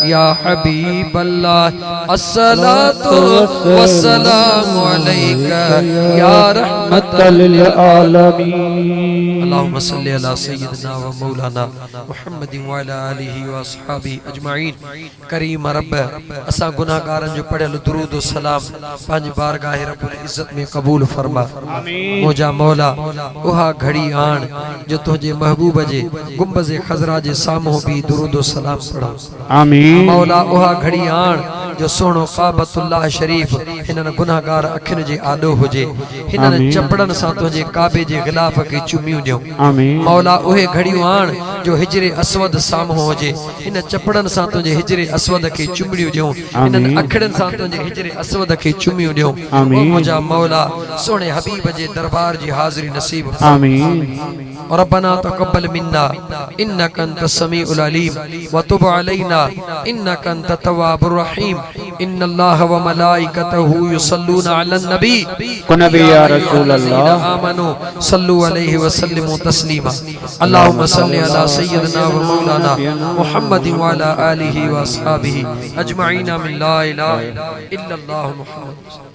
A: या हबीब अल्लाह, अस्सलातु वस्सलामु अलैका या रहमतल लिल आलमीन। अल्लाहुम्मा सल्लि अला सय्यिदिना व मौलाना मुहम्मदिन व अला आलिहि व अस्हाबिहि अजमईन। करीम रब असा गुनाहगारन जो पढ़ियल दुरूद व सलाम पंज बारगाह रब्बुल इज्जत में कबूल फरमा। मुझा मौला उहा घड़ी आन जो तुझे महबूब जे गुंबज़े खज़रा जे सामो भी दुरूद व सलाम पढ़ो। आमीन। मौला उहा घड़ी आन जो सोनो काबतुल्लाह शरीफ हिनन गुनाहगार अखिन जे आडो हुजे, हिनन चपड़न सा तुझे काबे जे गिलाफ के चुमियूं ॾियो। मौला उहे घड़ियूं आन जो हिजरे अस्वद सामो हुजे, हिन चपड़न सा तुझे हिजरे अस्वद के चुमड़ियूं ॾियो, हिनन अखड़न सा तुझे हिजरे अस्वद के चुमियूं ॾियो। ओ मुझा मौला सोने हबीब जे दरबार जी हाज़िरी नसीब। आमीन। रब्बना तक़ब्बल मिन्ना इन्नका अंतस समीउल अलीम व तुब अलैना इन्नका अंतत तव्वाबुर रहीम। इन्नल्लाह व मलाइकतहु युसल्लूना अलन नबी या रसूल अल्लाह आमनू सल्लु अलैहि व सल्लिमू तस्लीमा। अल्लाहुम्मा सल्लि अला सय्यिदिना व मौलाना मुहम्मदिन व अला आलिहि व अस्हाबिहि अजमईन मिन ला इलाहा इल्लल्लाह मुहम्मद।